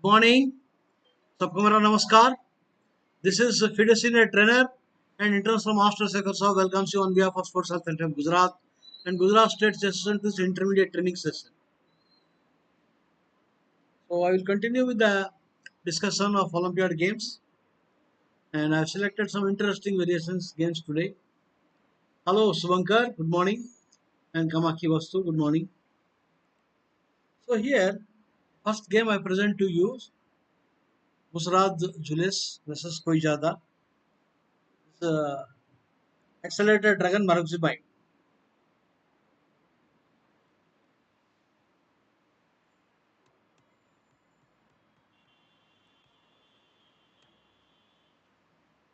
Morning, सबको मेरा नमस्कार. This is Fide Senior Trainer and International Master Sekhar Sahu welcomes you on behalf of Sports Health Center of Gujarat and Gujarat State Session to this intermediate training session. So I will continue with the discussion of Olympiad games and I have selected some interesting variations games today. Hello Subankar, good morning, and Kamaki Vastu, good morning. So here, first game I present to you, Musrad Jules versus Koijada. It's accelerated dragon Marugzibai.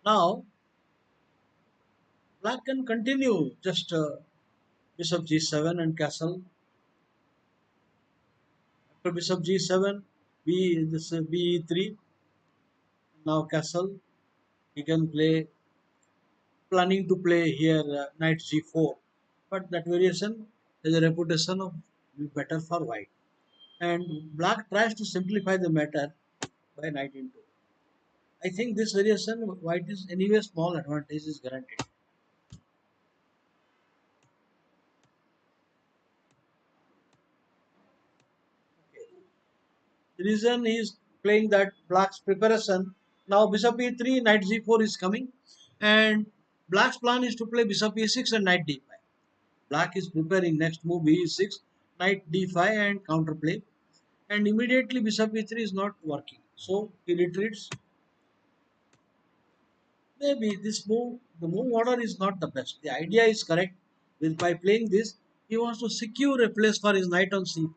Now Black can continue just bishop g7 and castle. After bishop g7, this b3. Now castle. He can play, planning to play here knight g4. But that variation has a reputation of being better for white. And black tries to simplify the matter by knight into. I think this variation white is anyway small advantage is guaranteed. The reason he is playing that black's preparation. Now bishop e3, knight g4 is coming, and black's plan is to play bishop e6 and knight d5. Black is preparing next move e6, knight d5 and counterplay, and immediately bishop e3 is not working. So he retreats. Maybe this move, the move order is not the best. The idea is correct. With by playing this, he wants to secure a place for his knight on c5.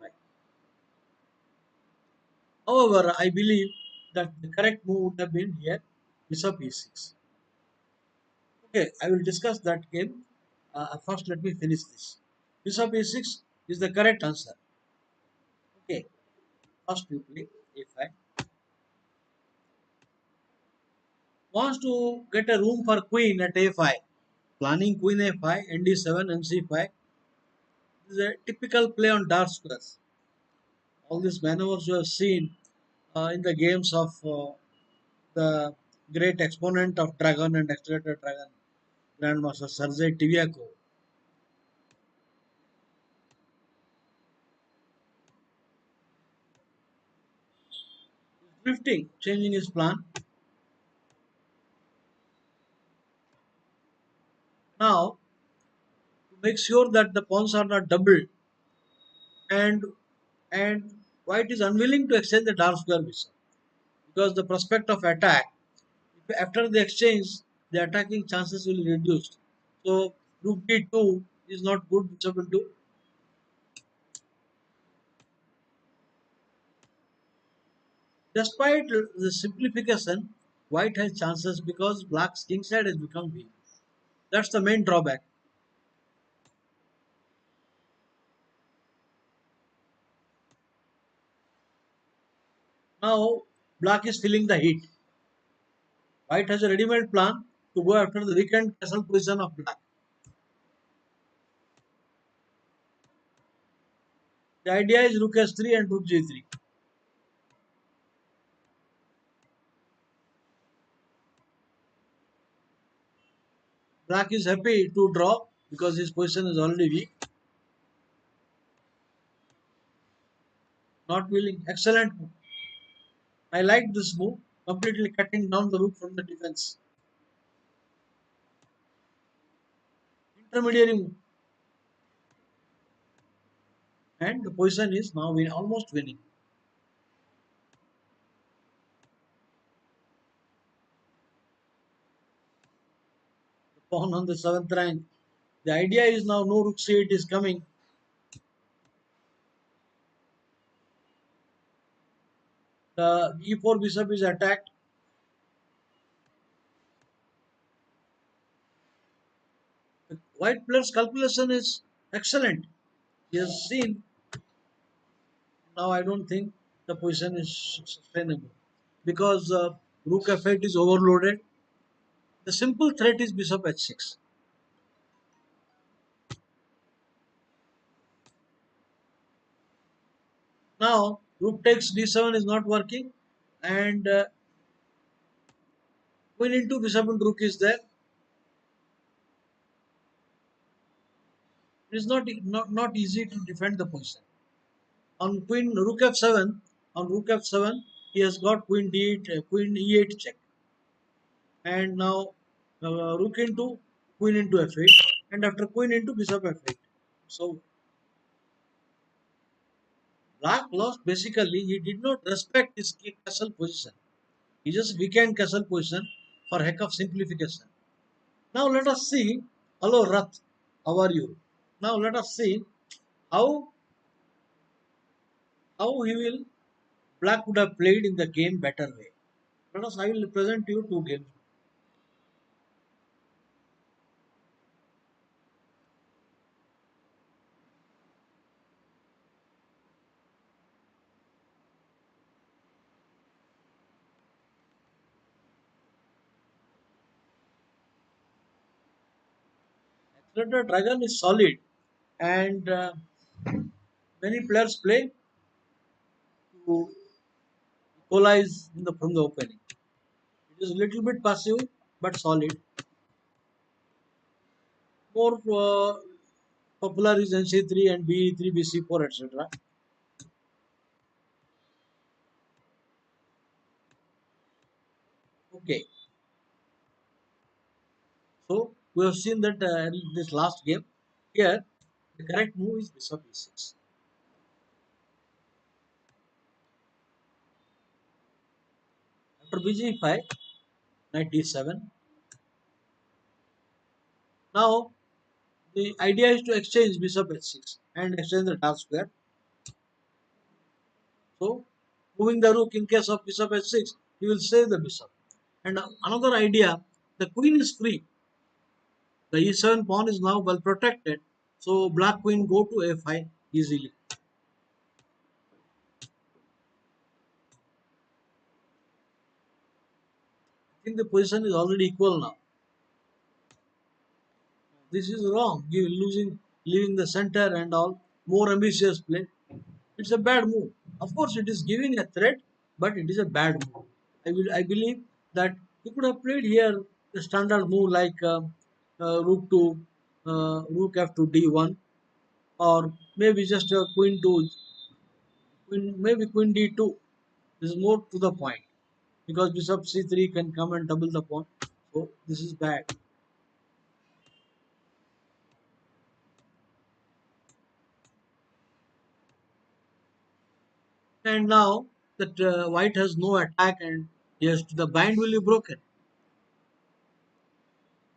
However, I believe that the correct move would have been here, bishop e6. Okay, I will discuss that game. First, let me finish this. Bishop e6 is the correct answer. Okay, first you play a5. Wants to get a room for queen at a5. Planning queen a5, nd7, and c5. This is a typical play on dark squares. All these maneuvers you have seen in the games of the great exponent of Dragon and Accelerated Dragon, Grandmaster Sergei Tiviakov. Drifting, changing his plan. Now, to make sure that the pawns are not doubled, and and white is unwilling to exchange the dark square bishop because the prospect of attack, if after the exchange, the attacking chances will be reduced. So rook d2 is not good. Bishop into. Despite the simplification, white has chances because black's king side has become weak. That's the main drawback. Now black is feeling the heat. White has a ready-made plan to go after the weakened castle position of black. The idea is rook s3 and rook g3. Black is happy to draw because his position is already weak. Not willing. Excellent move. I like this move. Completely cutting down the rook from the defense. Intermediary move. And the position is now almost winning. The pawn on the seventh rank. The idea is now no rook c8 is coming. The e4 bishop is attacked. The white player's calculation is excellent. He has seen. Now I don't think the position is sustainable because rook f8 is overloaded. The simple threat is bishop h6. Now rook takes d7 is not working. And queen into bishop and rook is there. It is not easy to defend the position. On queen rook f7, he has got queen d8, queen e8 check, and now rook into queen into f8, and after queen into bishop f8. So black lost basically. He did not respect his castle position. He just weakened castle position for heck of simplification. Now let us see. Hello Rath, how are you? Now let us see how he will black would have played in the game better way. Let us. I will present you two games. Accelerator Dragon is solid, and many players play to equalize from the opening. It is a little bit passive but solid. More popular is NC3 and BE3, BC4, etc. Okay, so we have seen that in this last game. Here, the correct move is bishop e6. After bg5, knight d7. Now, the idea is to exchange bishop h6 and exchange the dark square. So, moving the rook in case of bishop h6, you will save the bishop. And another idea, the queen is free. The e7 pawn is now well protected. So, black queen go to a5 easily. I think the position is already equal now. This is wrong. You leaving the center and all. More ambitious play. It's a bad move. Of course, it is giving a threat, but it is a bad move. I believe that you could have played here the standard move like rook to rook f to d1, or maybe just queen to maybe queen d2. This is more to the point because bishop c3 can come and double the pawn. So this is bad. And now that white has no attack and yes, the bind will be broken.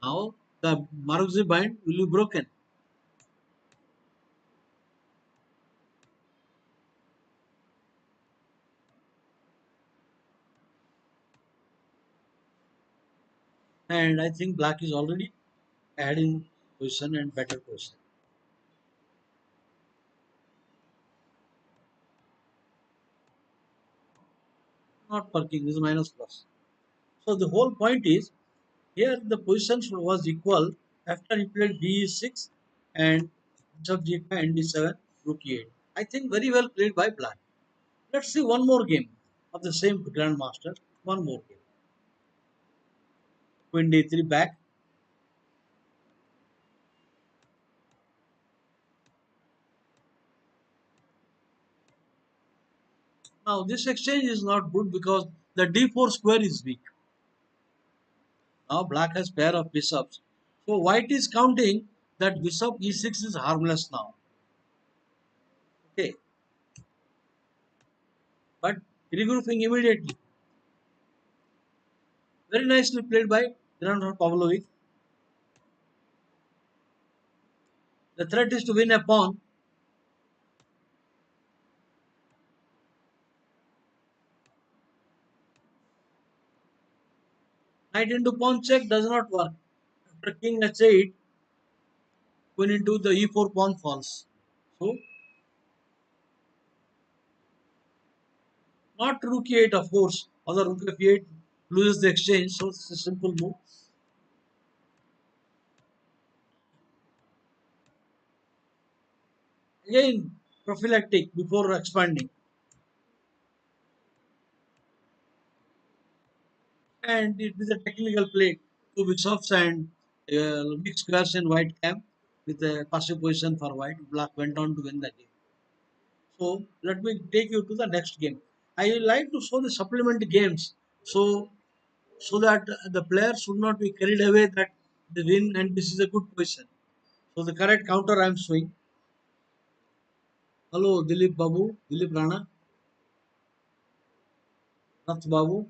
Now the Marokzi bind will be broken. And I think black is already adding position and better position. Not working, this is minus plus. So the whole point is here the position was equal after he played d6 and bishop g5 and d7 rook e8. I think very well played by black. Let's see one more game of the same grandmaster. One more game. Queen d3 back. Now this exchange is not good because the d4 square is weak. Now black has pair of bishops. So white is counting that bishop e6 is harmless now. Okay, but regrouping immediately. Very nicely played by Grandmaster Pavlovich. The threat is to win a pawn. Knight into pawn check does not work. After king h8, queen into the e4 pawn falls. So not rook e8 of course. Other rook f8 loses the exchange. So it's a simple move. Again, prophylactic before expanding. And it is a technical play. Two bishop and big squares in white camp with a passive position for white. Black went on to win the game. So let me take you to the next game. I like to show the supplement games so that the player should not be carried away that they win and this is a good position. So the correct counter I am showing. Hello, Dilip Babu, Dilip Rana, Nath Babu.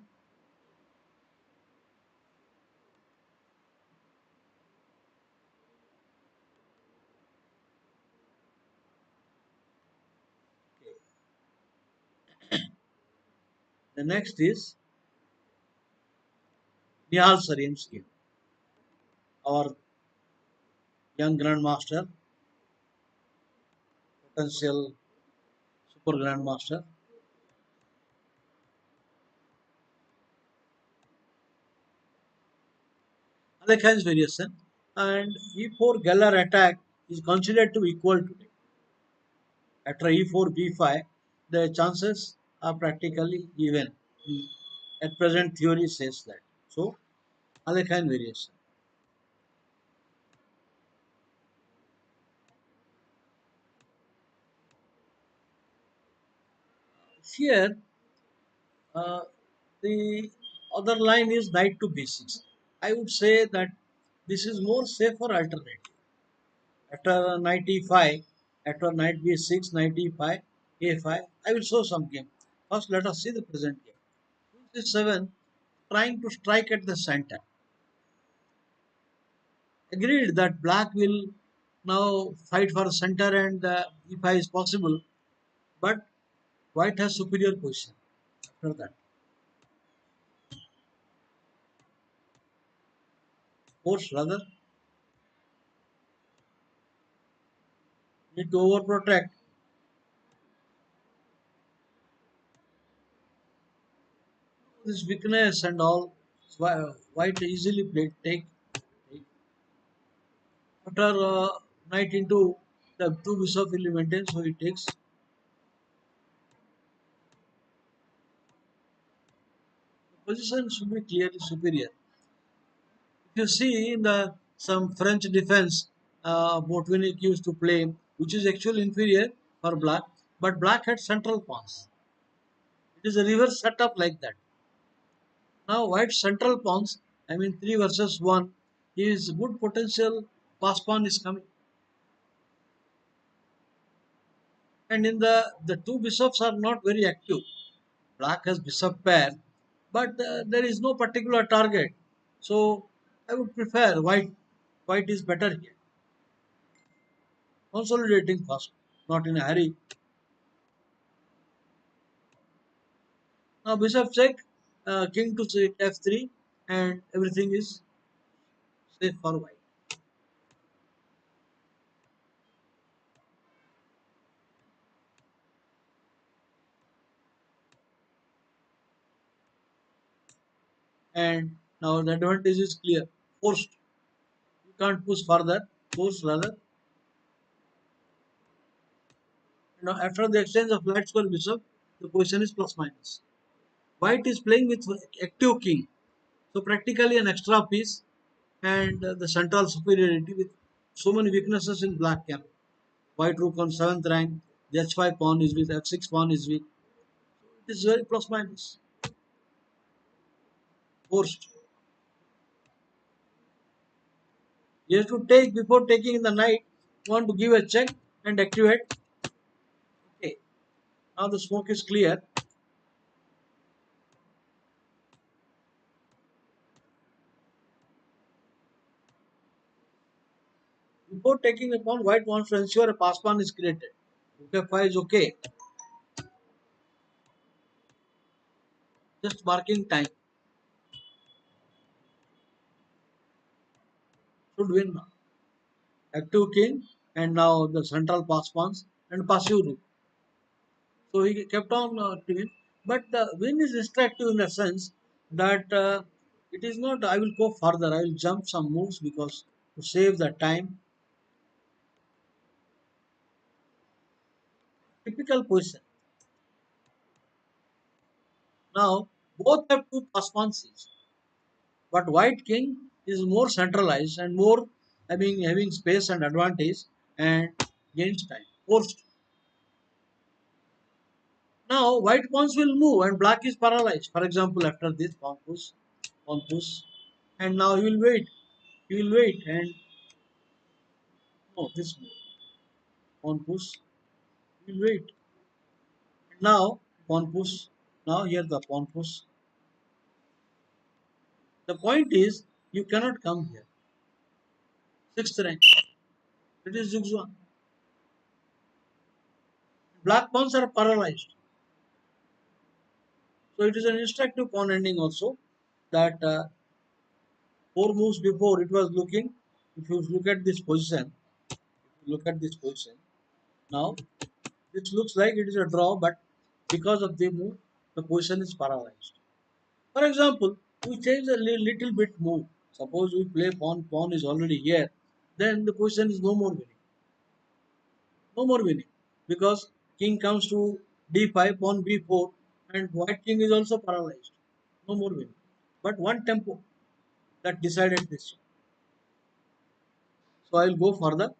The next is Nihal Sarim's game, our young grandmaster, potential super grandmaster. Alekhan's variation and E4 Geller attack is considered to equal today. After E4 B5, the chances are practically even. At present, theory says that. So, Alekhan variation. Here, uh, the other line is knight to B6. I would say that this is more safer alternative. After knight E5, after knight B6, knight E5, A5, I will show some game. First, let us see the present game. C7 trying to strike at the center. Agreed that black will now fight for center and E5 is possible, but white has superior position after that. Force rather need to overprotect. This weakness and all, white easily played take. After knight into the two bishop will be maintained, so it takes. The position should be clearly superior. If you see in the some French defense, Botvinnik used to play, which is actually inferior for black, but black had central pawns. It is a reverse setup like that. Now white central pawns, I mean 3 versus 1, is good potential pass pawn is coming. And in the two bishops are not very active. Black has bishop pair, but there is no particular target. So I would prefer white. White is better here. Consolidating first, not in a hurry. Now bishop check, king to check f3, and everything is safe for white. And now the advantage is clear. Forced. You can't push further. Forced rather. Now after the exchange of light square bishop, the position is plus minus. White is playing with active king. So practically an extra piece and the central superiority with so many weaknesses in black camp. White rook on 7th rank, the h5 pawn is weak, f6 pawn is weak. It is very plus minus. Forced. He has to take before taking in the knight, want to give a check and activate. Okay, now the smoke is clear. Before taking a pawn, white wants to ensure a pass pawn is created. Rook f5 is okay. Just marking time. Should win now. Active king and now the central pass pawns and passive rook. So he kept on to win. But the win is distractive in the sense that it is not, I will go further, I will jump some moves because to save the time. Typical position. Now, both have two pass pawns each. But white king is more centralized and more having space and advantage and gains time. Forced. Now white pawns will move and black is paralyzed. For example, after this pawn push, and now he will wait. He will wait and no this move. Pawn push. He will wait. And now pawn push. Now here the pawn push. The point is you cannot come here. Sixth rank. It is Zugzwang. Black pawns are paralyzed. So it is an instructive pawn ending also that four moves before it was looking. If you look at this position, now it looks like it is a draw, but because of the move, the position is paralyzed. For example, we change a little bit move. Suppose we play pawn is already here, then the position is no more winning, because king comes to d5, pawn b4, and white king is also paralyzed. No more winning. But one tempo that decided this. So I will go for the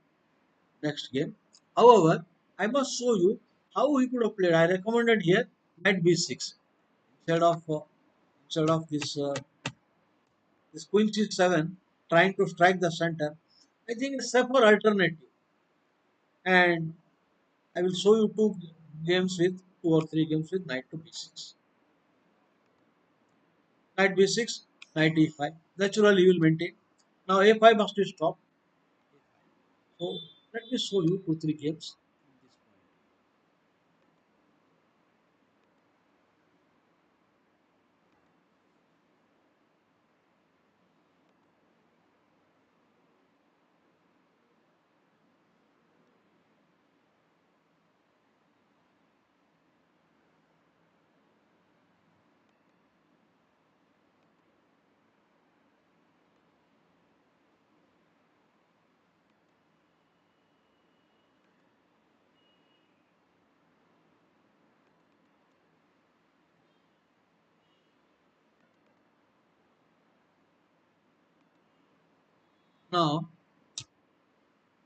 next game. However, I must show you how he could have played. I recommended here knight b6 instead of this queen c7 trying to strike the center. I think a safer alternative, and I will show you two or three games with knight to b6, knight b6, knight e5. Naturally, you will maintain. Now a5 must be stopped. So let me show you two three games. Now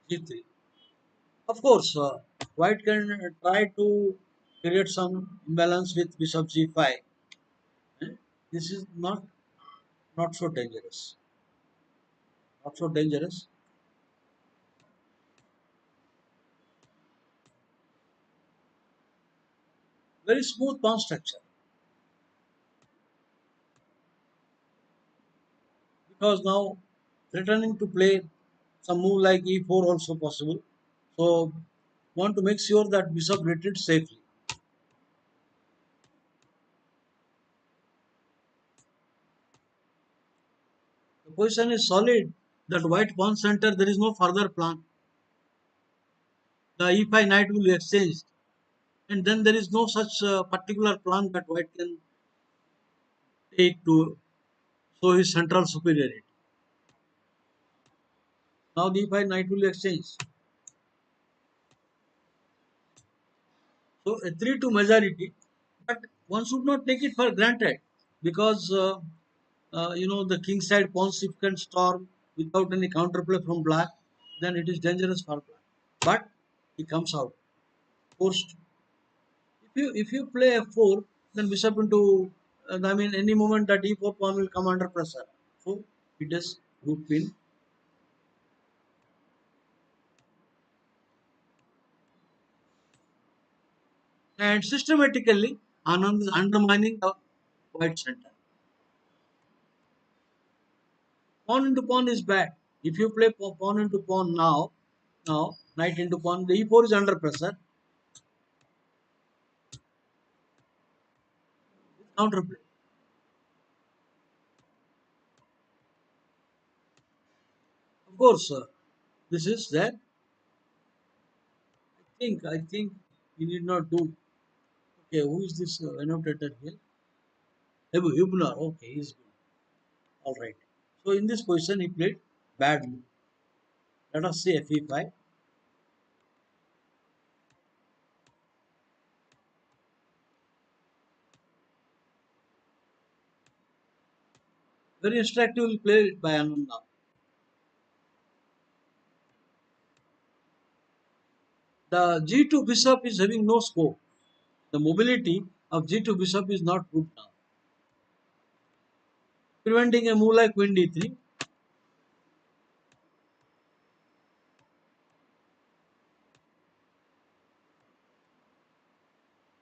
g3. Of course, white can try to create some imbalance with bishop g5. eh? This is not so dangerous. Not so dangerous. Very smooth pawn structure, because now returning to play some move like e4 also possible. So want to make sure that bishop retreats safely. The position is solid. That white pawn center, there is no further plan. The e5 knight will be exchanged, and then there is no such particular plan that white can take to show his central superiority. Now the e5 knight will exchange. So a 3-2 majority, but one should not take it for granted, because the king side pawns if can storm without any counterplay from black, then it is dangerous for black. But he comes out forced. If you play f4, then bishop into any moment that e4 pawn will come under pressure. So it is rook pin. And systematically undermining the white center. Pawn into pawn is bad. If you play pawn into pawn now knight into pawn, the e4 is under pressure. Counterplay. Of course, this is that. I think you need not do. Okay, who is this annotator here? Hubner. Okay, he's good. All right. So in this position, he played bad move. Let us say fe5. Very instructive play by Anand now. The G2 bishop is having no scope. The mobility of G2 bishop is not good now. Preventing a move like queen D3.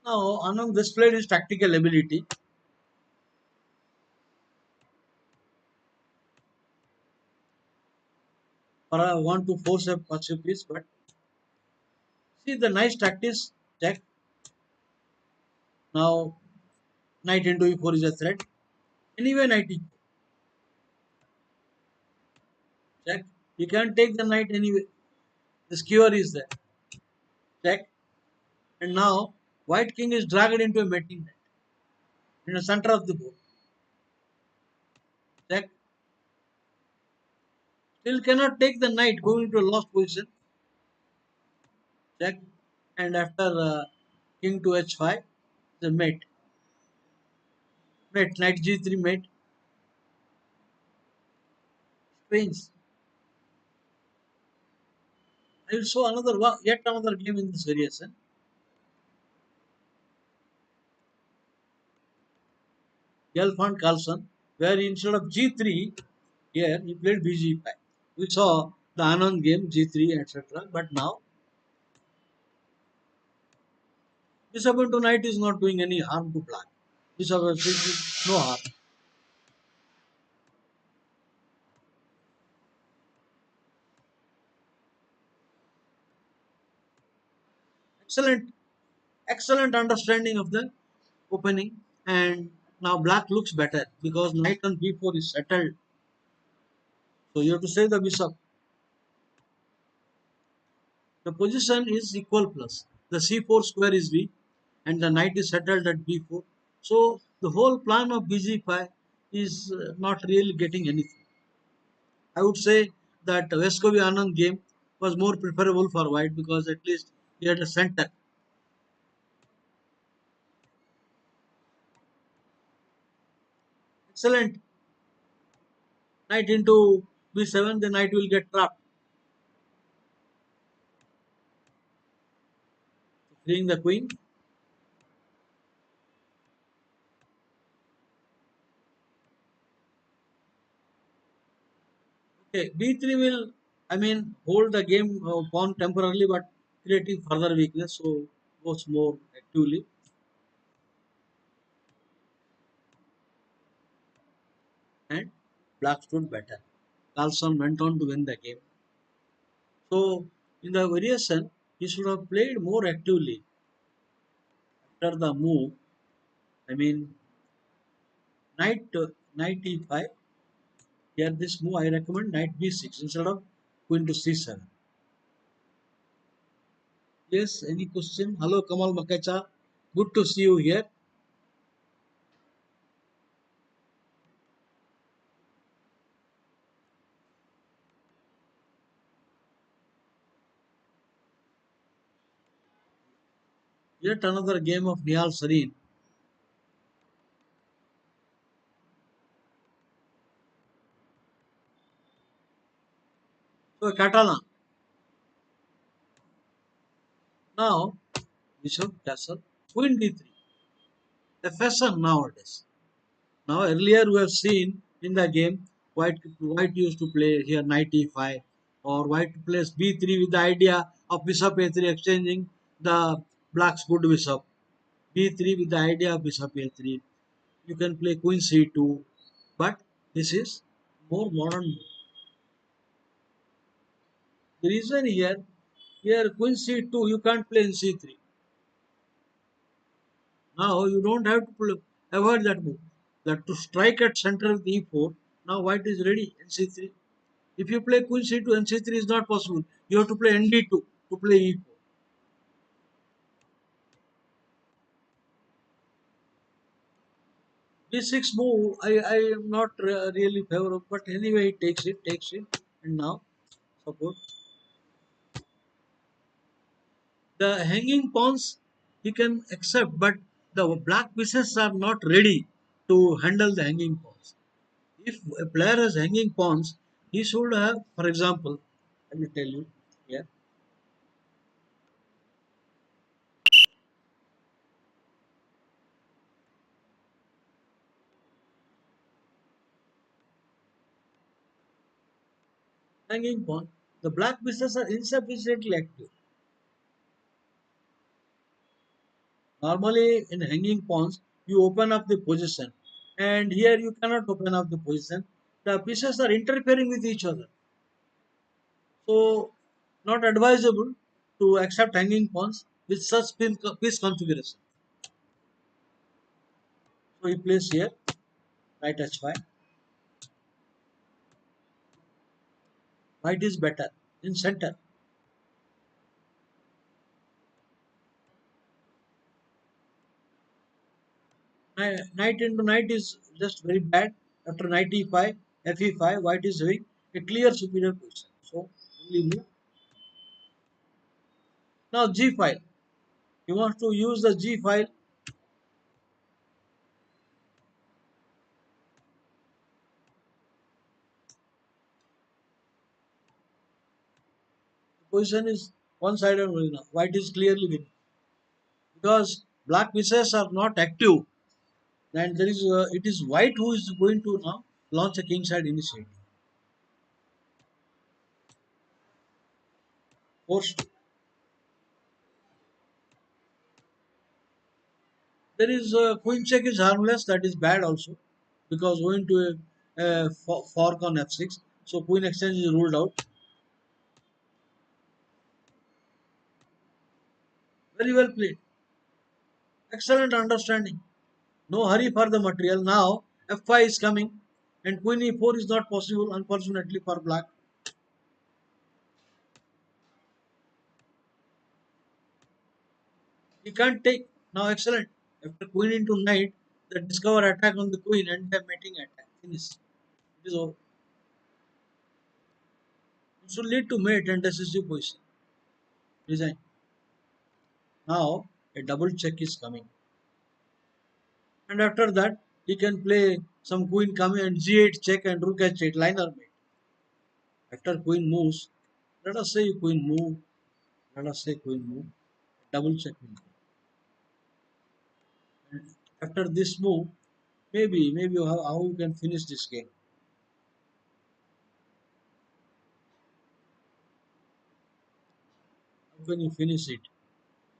Now Anand displayed his tactical ability. For I want to force a passive piece, but see the nice tactics. Check. Now knight into e4 is a threat. Anyway, knight e4. Check. You can take the knight anyway. The skewer is there. Check. And now white king is dragged into a mating net in the center of the board. Check. Still cannot take the knight going to a lost position. Check. And after king to h5, the mate. Mate, knight g3 mate. Strange. I will show yet another game in this variation. Gelfand Carlson, where instead of g3, here he played bg5. We saw the Anand game g3, etc. But now bishop into knight is not doing any harm to black. Bishop f6 no harm. Excellent, excellent understanding of the opening, and now black looks better because knight on b4 is settled. So you have to save the bishop. The position is equal plus. The c4 square is weak and the knight is settled at b4. So the whole plan of bg5 is not really getting anything. I would say that Vescovi Anand game was more preferable for white because at least he had a center. Excellent. Knight into b7, the knight will get trapped. Freeing the queen. Okay, b3 will, I mean, hold the game pawn temporarily, but creating further weakness. So goes more actively, and black stood better. Carlson went on to win the game. So in the variation, he should have played more actively after the move. I mean, knight e5. Here, this move I recommend knight b6 instead of queen to c7. Yes, any question? Hello, Kamal Makacha. Good to see you here. Yet another game of Nihal Sarin. So Catalan. Now, Bishop Castle, Queen d3. The fashion nowadays. Now earlier we have seen in the game white used to play here knight e5 or white plays b3 with the idea of bishop a3 exchanging the black's good bishop. b3 with the idea of bishop a3. You can play queen c2, but this is more modern. The reason here queen c2 you can't play in c3. Now you don't have to avoid that move. That to strike at center with e4. Now white is ready in c3. If you play queen c2 and c3 is not possible, you have to play nd2 to play e4. b6 move, I am not really favorable, but anyway, he takes it, and now support. The hanging pawns he can accept, but the black pieces are not ready to handle the hanging pawns. If a player has hanging pawns, he should have, for example, let me tell you here, hanging pawn, the black pieces are insufficiently active. Normally, in hanging pawns, you open up the position, and here you cannot open up the position. The pieces are interfering with each other. So, not advisable to accept hanging pawns with such piece configuration. So, he plays here, knight h5. White is better in center. Knight into knight is just very bad. After knight e5, fe5, white is having a clear superior position. So, only move. Now, g file. You want to use the g file. Position is one sided only now. White is clearly winning because black pieces are not active. And there is it is white who is going to now launch a king side initiative. Forced. There is queen check is harmless. That is bad also because going to a fork on f6. So queen exchange is ruled out. Very well played. Excellent understanding. No hurry for the material. Now f5 is coming and queen e4 is not possible unfortunately for black. He can't take. Now excellent. After queen into knight, the discover attack on the queen and the mating attack. Finish. It is over. It should lead to mate and decisive position. Resign. Now a double check is coming. And after that, he can play some queen coming and g8 check and rook h8 liner mate. After queen moves, let us say queen move. Let us say queen move. Double check will come. And after this move, maybe how you can finish this game. How can you finish it?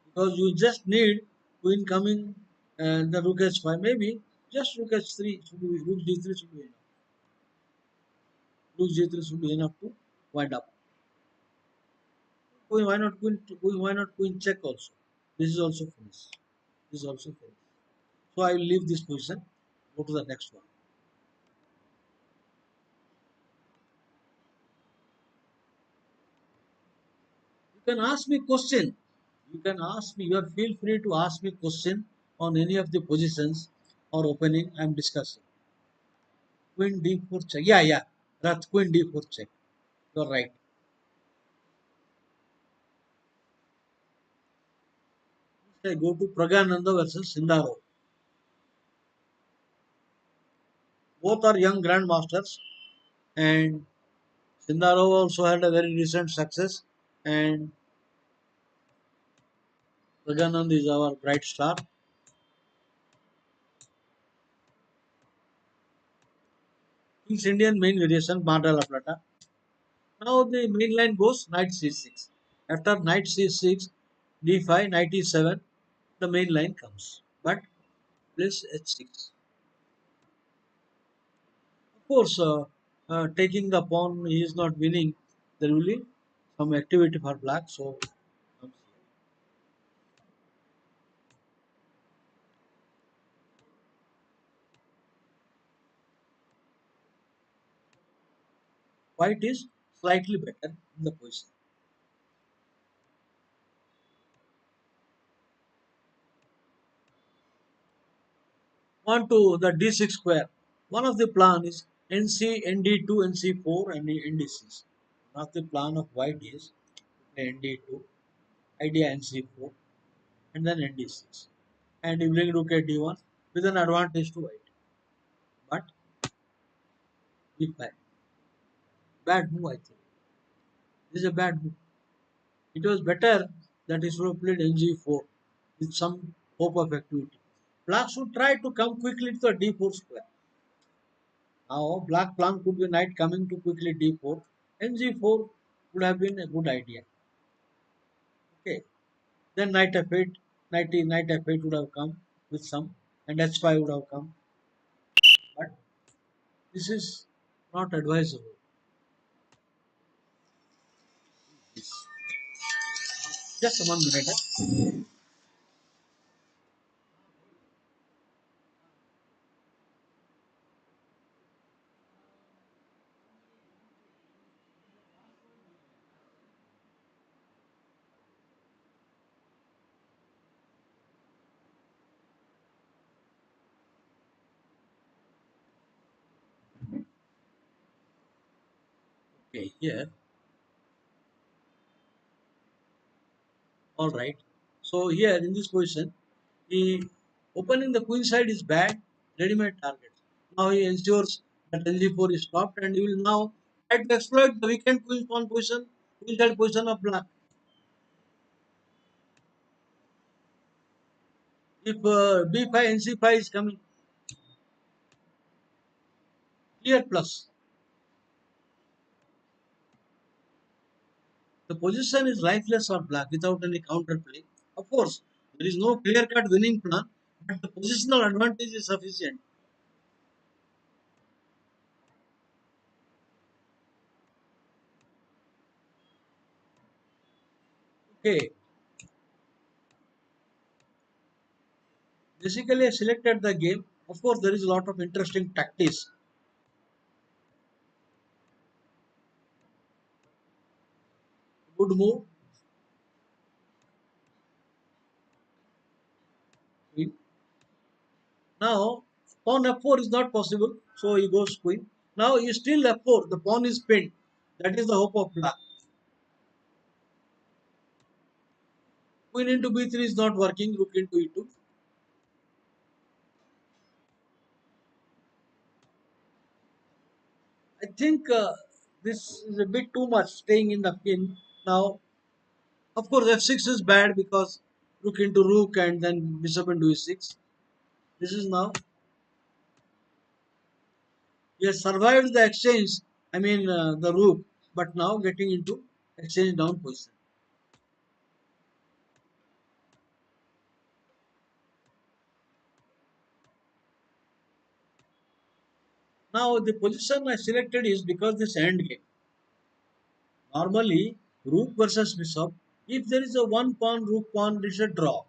Because you just need queen coming and the rook h5. Maybe just rook h3 should be rook g3 should be enough. Rook g3 should be enough to wind up. Why not queen check also? This is also finished. This is also finished. So I will leave this position. Go to the next one. You can ask me question. You can ask me. You are feel free to ask me question on any of the positions or opening I am discussing. Queen d4 check. Yeah. That's queen d4 check. You are right. I go to Pragananda versus Sindaro. Both are young grandmasters, and Sindaro also had a very recent success, and Praganand is our bright star. King's Indian main variation, Mandala Plata. Now the main line goes knight c6. After knight c6, d5, knight e7, the main line comes. But plays h6. Of course, taking the pawn, he is not winning. There will be some activity for black, so white is slightly better in the position. On to the d6 square. One of the plan is nc, nd2, nc4, and nd6. One of the plan of white is nd2, idea nc4, and then nd6. And you bring rook at d1 with an advantage to white. But b5. Bad move, I think. This is a bad move. It was better that he should have played ng4 with some hope of activity. Black should try to come quickly to the d4 square. Now, black plan could be knight coming to quickly d4. ng4 would have been a good idea. Okay. Then knight f8, knight f8 would have come with some, and h5 would have come. But this is not advisable. Just 1 minute. Okay, here. All right. So here in this position, he opening the queen side is bad, ready-made target. Now he ensures that ng4 is stopped, and he will now try to exploit the weakened queen pawn position, queen side position of black. If b5 and c5 is coming, clear plus. The position is lifeless for black without any counterplay. Of course, there is no clear-cut winning plan, but the positional advantage is sufficient. Okay, basically I selected the game. Of course, there is a lot of interesting tactics. Good move. Queen. Now, pawn f4 is not possible, so he goes queen. Now he still f4. The pawn is pinned. That is the hope of black. Queen into b3 is not working. Rook into e2. I think this is a bit too much staying in the pin. Now, of course, f6 is bad because rook into rook and then bishop into e6. This is now, he has survived the exchange, I mean the rook, but now getting into exchange down position. Now the position I selected is because this end game. Normally, rook versus bishop, if there is a one pawn, rook pawn, it is a draw.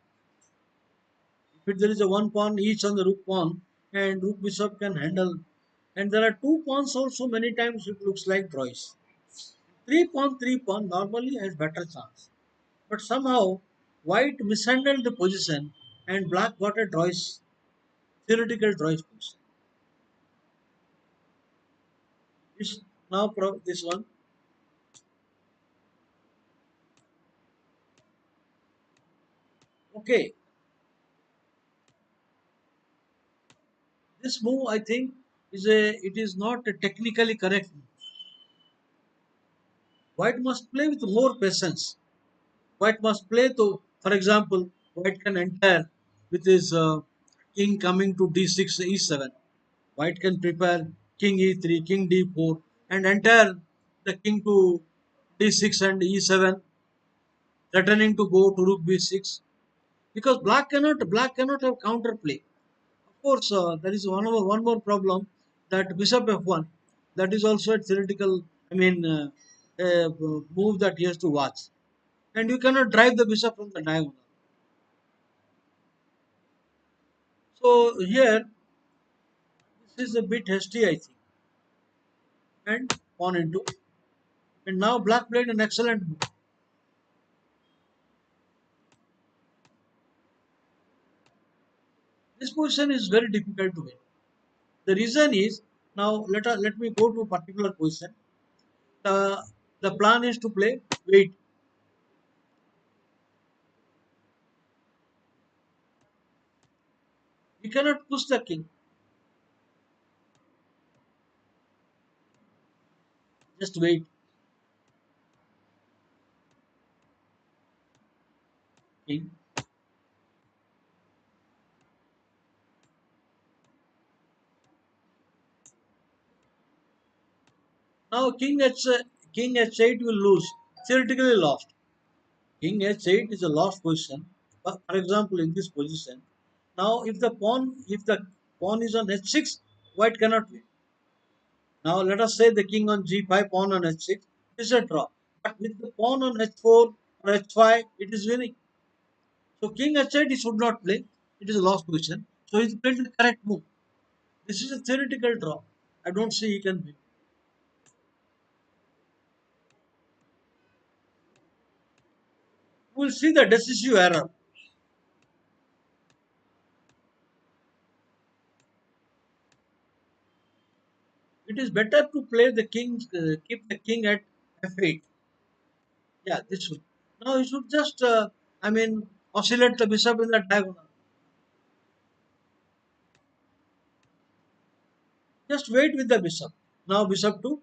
If there is a one pawn each on the rook pawn, and rook bishop can handle, and there are two pawns also, many times it looks like draws. Three pawn normally has better chance. But somehow white mishandled the position and black got a draws, theoretical draws position. This now this one. Okay, this move I think it is not a technically correct. White must play with more patience. White must play to, for example, White can enter with his king coming to d6, e7. White can prepare king e3, king d4, and enter the king to d6 and e7, threatening to go to rook b6. Because black cannot have counterplay. Of course, there is one more problem, that bishop f1. That is also a theoretical, I mean, a move that he has to watch. And you cannot drive the bishop from the diagonal. So here, this is a bit hasty, I think. And pawn into. And now black played an excellent move. This position is very difficult to win. The reason is, now let me go to a particular position. The the plan is to play wait. You cannot push the king. Just wait. King. Now King H8 will lose. Theoretically lost. King H8 is a lost position. But for example, in this position, now if the pawn is on H6, white cannot win. Now let us say the king on G5, pawn on H6, this is a draw. But with the pawn on H4 or H5, it is winning. So king H8 he should not play. It is a lost position. So he played the correct move. This is a theoretical draw. I don't see he can win. We will see the decisive error. It is better to play the king, keep the king at F8. Yeah, this should. Now you should just, oscillate the bishop in the diagonal. Just wait with the bishop. Now bishop 2.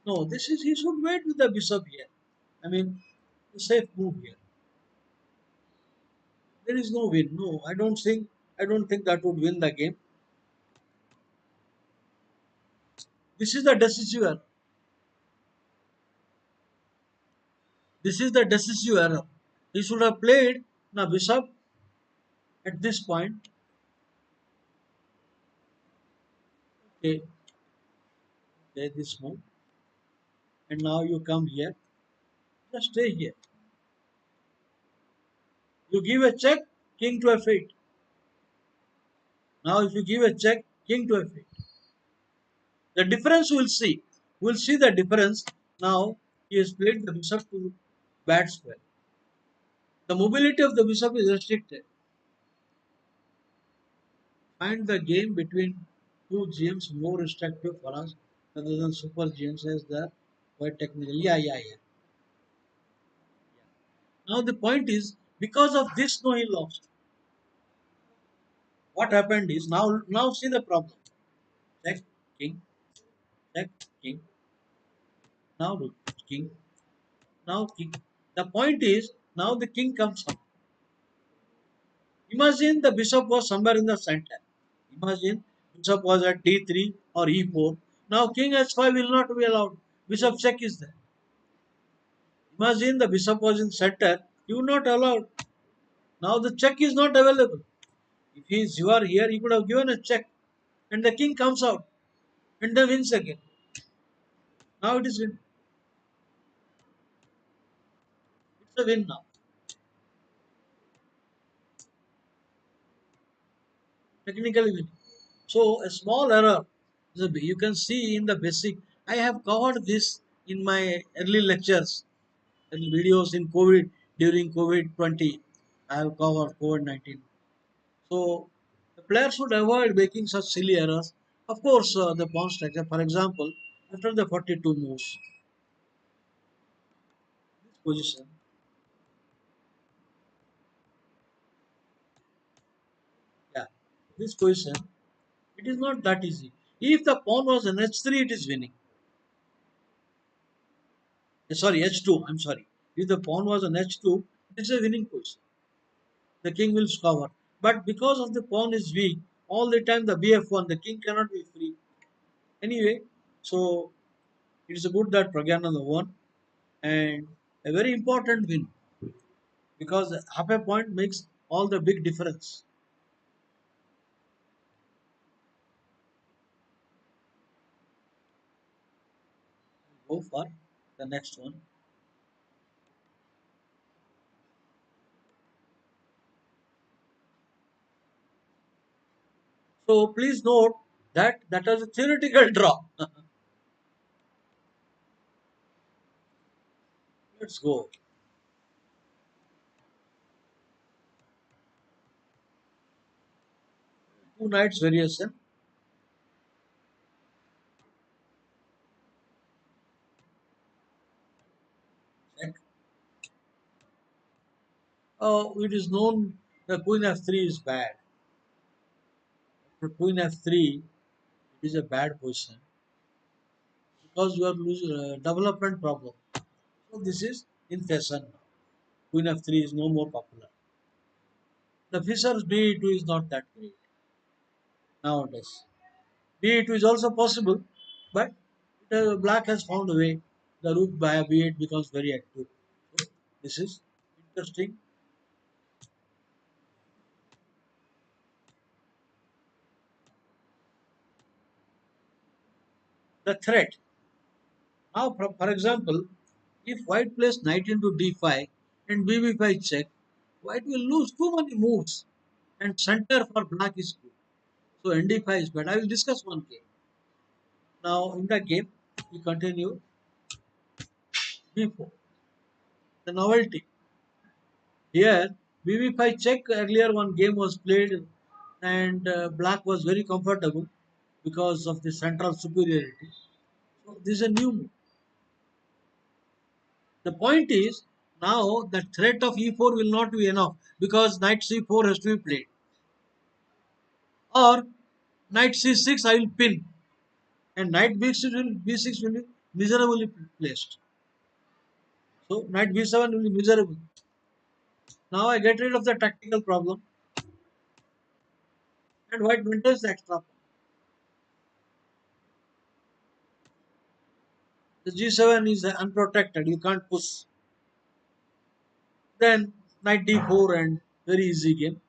No, this is, he should wait with the bishop here. I mean, a safe move here. There is no win. No, I don't think that would win the game. This is the decisive error. This is the decisive error. He should have played the bishop at this point. Okay, play this move. And now you come here. Just stay here. You give a check, king to f8. Now if you give a check, king to f8. The difference we'll see. We'll see the difference. Now he has played the bishop to bad square. The mobility of the bishop is restricted. Find the game between two GMs more restrictive for us rather than super GMs as the quite technical. Yeah. Now the point is because of this no he lost. What happened is now see the problem. Check king, check king, now rook, king, now king. The point is now the king comes up. Imagine the bishop was somewhere in the center. Imagine bishop was at d3 or e4. Now king h5 will not be allowed. Bishop check is there. Imagine the bishop was in center. You would not allowed. Now the check is not available. If you are here, he could have given a check, and the king comes out and then wins again. Now it is win. It's a win now. Technically win. So a small error. You can see in the basic. I have covered this in my early lectures and videos in COVID during COVID-20. I have covered COVID-19. So the player should avoid making such silly errors. Of course, the pawn structure, for example, after the 42 moves, this position, yeah, this position, it is not that easy. If the pawn was an h3, it is winning. Sorry, h2, I'm sorry. If the pawn was an h2, it is a winning position. The king will cover. But because of the pawn is weak, all the time the bf1, the king cannot be free. Anyway, so it is good that Pragyananda won and a very important win because half a point makes all the big difference. Go for the next one. So please note that that was a theoretical draw. Let's go. Two knights variation. Check. It is known the queen f3 is bad. For queen f3, it is a bad position. because you are losing development problem. So this is in fashion now. Queen f3 is no more popular. The Fisher's b2 is not that great nowadays. B8 is also possible, but black has found a way. The rook by B8 becomes very active. So this is interesting. The threat. Now, for example, if white plays knight into d5 and bb5 check, white will lose too many moves and center for black is good. So nd5 is bad. I will discuss one game. Now in the game, we continue b4. The novelty. Here, BB5 check earlier one game was played and black was very comfortable because of the central superiority. So this is a new move. The point is now the threat of e4 will not be enough because knight c4 has to be played. Or knight c6 I will pin and knight b6 will be miserably placed. So knight b7 will be miserable. Now I get rid of the tactical problem and white maintains the extra pawn. The g7 is unprotected. You can't push. Then knight d4 and very easy game.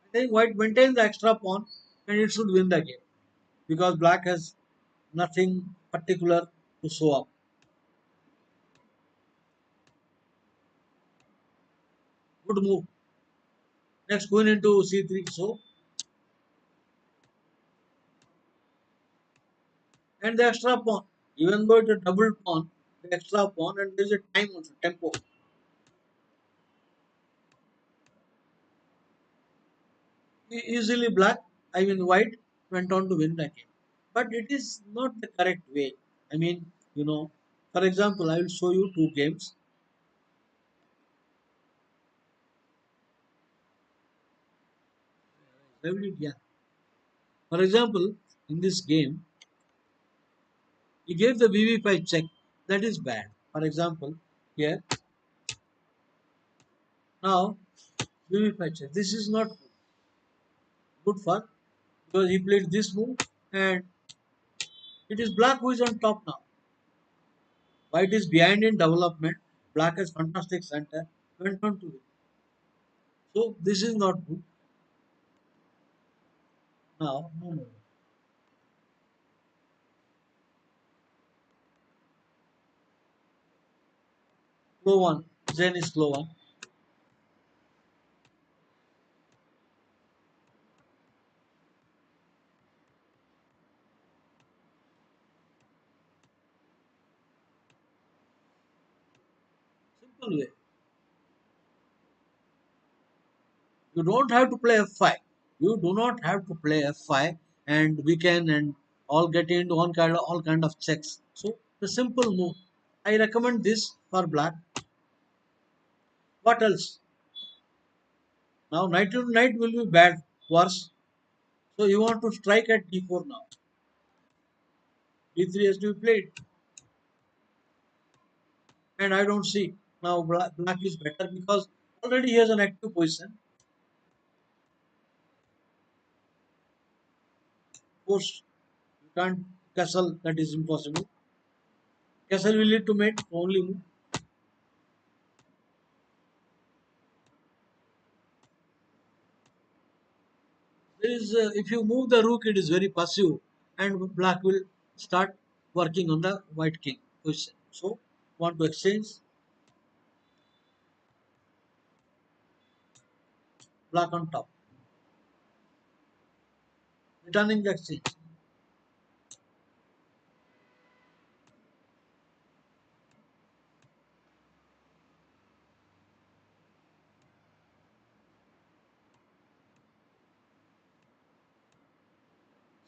I think white maintains the extra pawn and it should win the game because black has nothing particular to show up. Good move. Next queen into c3. So and the extra pawn. Even though it's a double pawn, the extra pawn and there's a time also tempo. Easily black, I mean white, went on to win the game. But it is not the correct way. I mean, for example, I will show you two games. Yeah. For example, in this game, he gave the BB5 check. That is bad. For example, here, now BB5 check. This is not good for because he played this move and it is black who is on top now. White is behind in development. Black has fantastic center. Went on to win. So this is not good. Now, no, no, no. Slow one. Zen is slow one. Simple way. You don't have to play f5. You do not have to play f5 and we can and all get into all kind of checks. So the simple move. I recommend this for black. What else? Now knight to knight will be bad, worse. So you want to strike at d4 now. d3 has to be played. And I don't see now black is better because already he has an active position. Of course, you can't castle, that is impossible. Castle will lead to mate only move. There is if you move the rook, it is very passive, and black will start working on the white king position. So, want to exchange black on top, returning the exchange.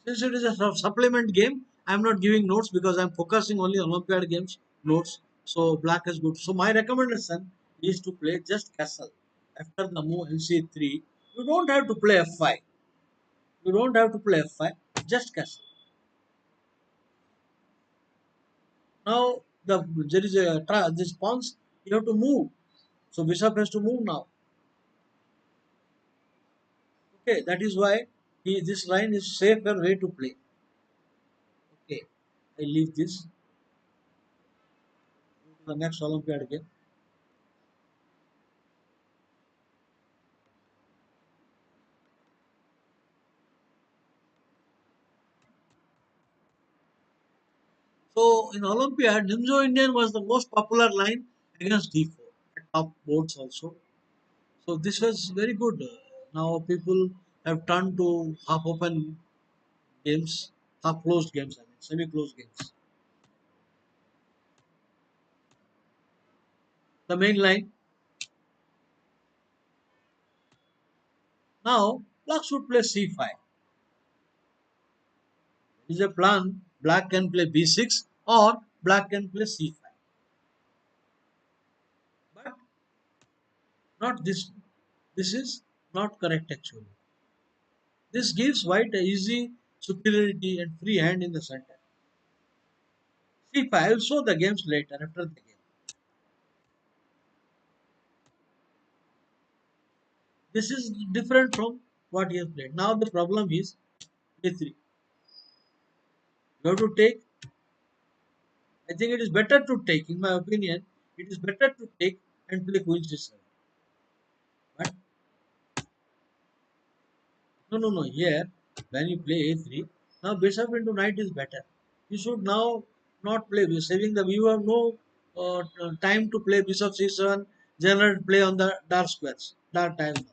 Since it is a supplement game, I am not giving notes because I am focusing only on Olympiad games notes. So black is good. So my recommendation is to play just castle after the move nc3. You don't have to play f5. You don't have to play f5, just castle. Now there is this pawns you have to move. So bishop has to move now. Okay, that is why this line is safer way to play. Okay, I leave this to the next Olympiad game. So in Olympiad, Nimzo Indian was the most popular line against d4 at top boards also. So this was very good. Now people have turned to half open games, half closed games, I mean semi closed games. The main line. Now black should play c5. There is a plan. Black can play b6 or black can play c5. But not this. This is not correct actually. This gives white a easy superiority and free hand in the center. c5, I will show the games later after the game. This is different from what he has played. Now the problem is a3. You have to take. I think it is better to take, in my opinion, it is better to take and play queen c7. But no. Here, when you play a3, now bishop into knight is better. You should now not play. Saving the you have no time to play bishop c7. General play on the dark squares, dark tiles.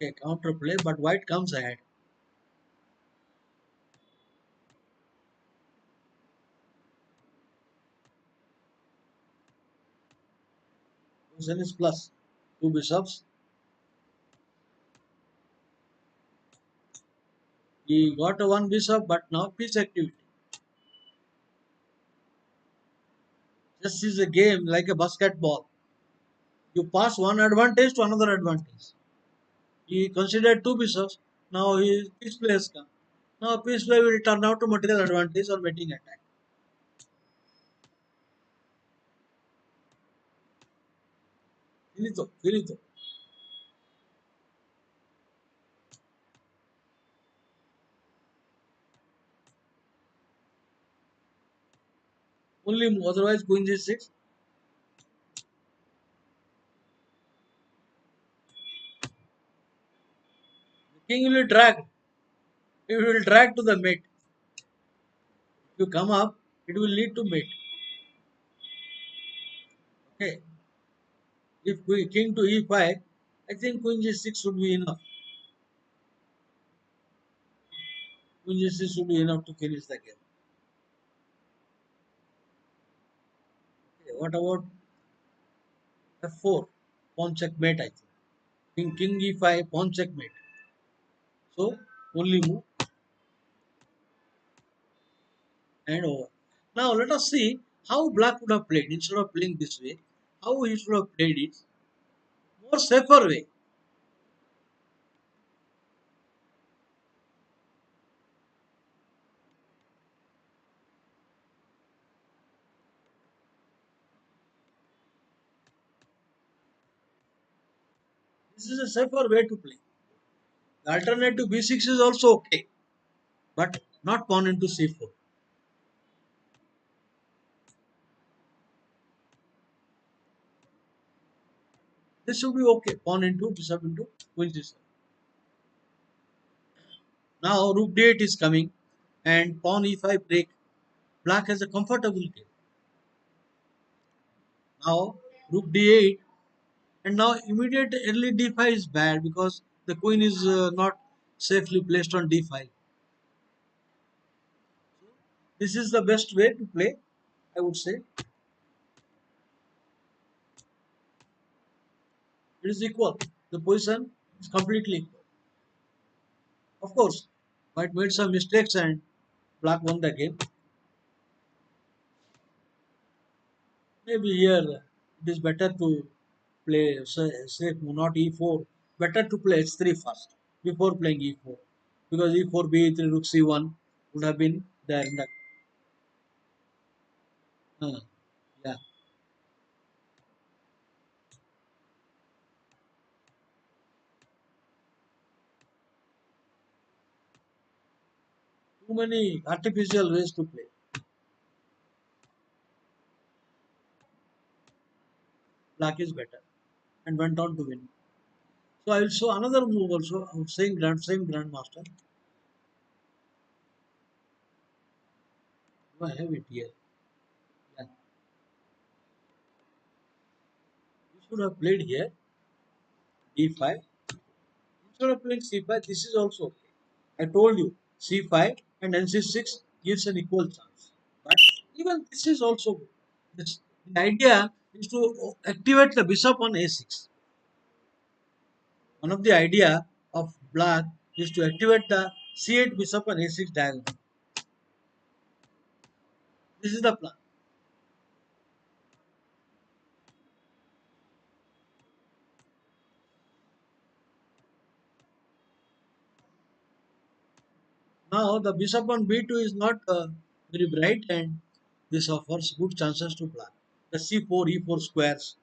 Okay, counter play, but white comes ahead. Position is plus two bishops. He got a one bishop, but now piece activity. This is a game like a basketball. You pass one advantage to another advantage. He considered two bishops. Now his piece play has come. Now piece play will turn out to material advantage or betting attack. Finito, finito. Only move, otherwise queen g6. The king will drag. It will drag to the mate. If you come up, it will lead to mate. Okay. If king to e5, I think queen g6 should be enough. Queen g6 should be enough to finish the game. Okay, what about f4? Pawn checkmate, I think. King e5, pawn checkmate. So only move and over. Now let us see how black would have played instead of playing this way. How he should have played it more safer way. This is a safer way to play. The alternative b6 is also okay, but not pawn into c4. This should be okay. Pawn into bishop into queen c7. Now rook d8 is coming and pawn e5 break. Black has a comfortable game. Now rook d8 and now immediate early d5 is bad because the queen is not safely placed on d5. This is the best way to play, I would say. It is equal. The position is completely equal. Of course, white made some mistakes and black won the game. Maybe here it is better to play say not e4. Better to play h3 first before playing e4 because e4 b3 rook c1 would have been there in the uh, yeah, too many artificial ways to play. Black is better and went on to win. So I will show another move also. I'm saying same grandmaster. Do I have it here? Yeah, you should have played here d5 instead of playing c5. This is also okay. I told you c5 and nc6 gives an equal chance. But even this is also good. The idea is to activate the bishop on a6. One of the idea of black is to activate the c8 bishop on a6 diagonal. This is the plan. Now the bishop on b2 is not very bright and this offers good chances to black. The c4, e4 squares.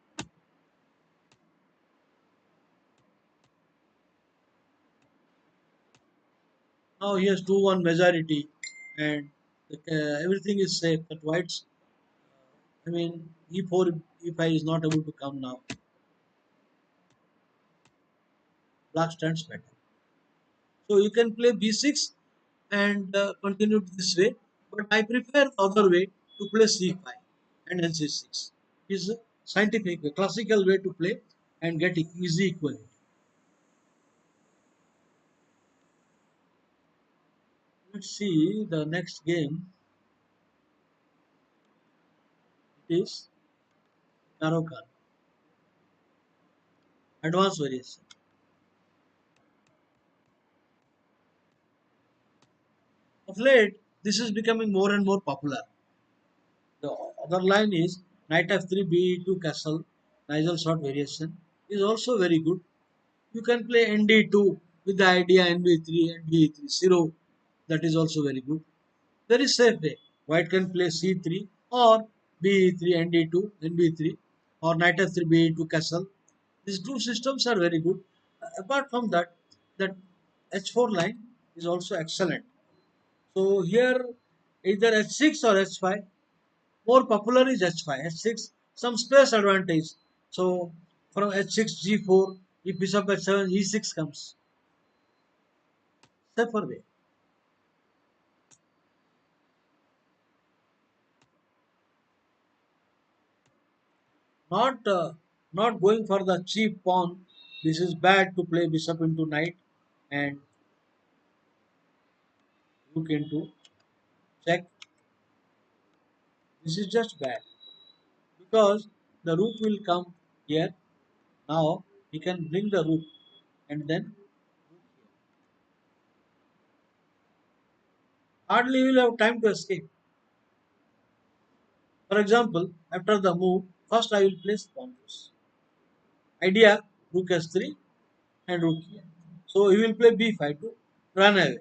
Now he has 2-1 majority and everything is safe. That whites, I mean e4, e5 is not able to come now. Black stands better. So you can play b6 and continue this way. But I prefer the other way to play c5 and then c6. Is a scientific, a classical way to play and get easy equality. Let's see the next game. It is Tarokan, advanced variation. Of late, this is becoming more and more popular. The other line is knight f3 b2 castle, Nigel short variation is also very good. You can play nd2 with the idea nb3 and b3 0. That is also very good. Very safe way. White can play c3 or b3 nd2 nb3 or knight f3 b2 castle. These two systems are very good. Apart from that, that h4 line is also excellent. So here either h6 or h5. More popular is h5. h6 some space advantage. So from h6 g4 if bishop h7 e6 comes. Safer way. Not not going for the cheap pawn. This is bad to play bishop into knight and rook into check. This is just bad because the rook will come here. Now he can bring the rook and then hardly will have time to escape. For example, after the move, first I will place pawn first. Idea rook s3 and rook here. So he will play b5 to run away.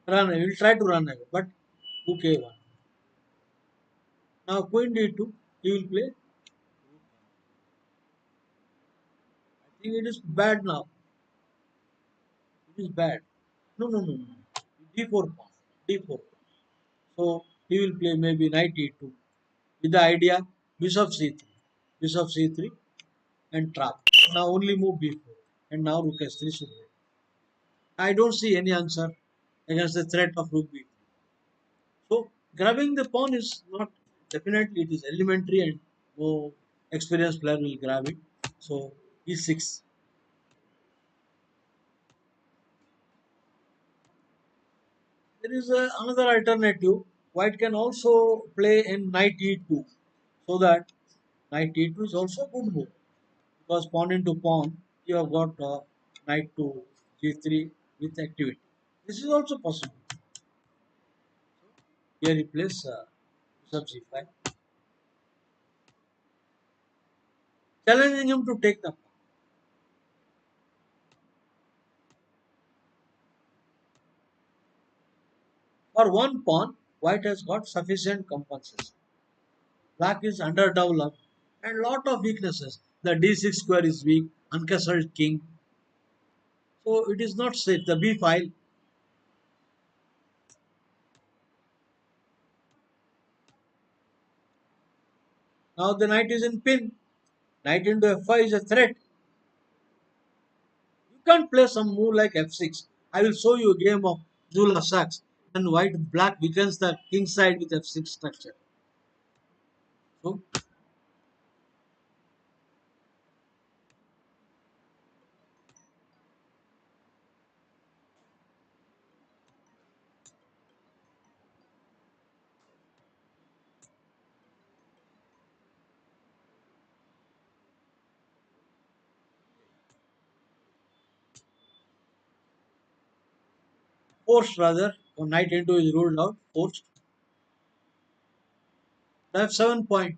Run away. He will try to run away, but rook a1. Now queen d2, he will play. I think it is bad now. It is bad. No, no, no, no. D4 pawn. D4 pawn. So he will play maybe knight e2 with the idea bishop c3. Bishop c3 and trap. Now only move b4 and now rook s3 should win. I don't see any answer against the threat of rook b3. So grabbing the pawn is not definitely it is elementary and no experienced player will grab it. So e6. There is another alternative. White can also play in knight e2 so that knight e2 is also a good move because pawn into pawn you have got knight to g3 with activity. This is also possible. Here he plays bishop g5. challenging him to take the pawn. For one pawn, white has got sufficient compensation. Black is underdeveloped and lot of weaknesses. The d6 square is weak, uncastled king. So it is not safe. The b file. Now the knight is in pin. Knight into f5 is a threat. You can't play some move like f6. I will show you a game of Zula Sachs. Then white black weakens the king side with f6 structure. So forced rather. So knight into is ruled out. Forced. The f7 point.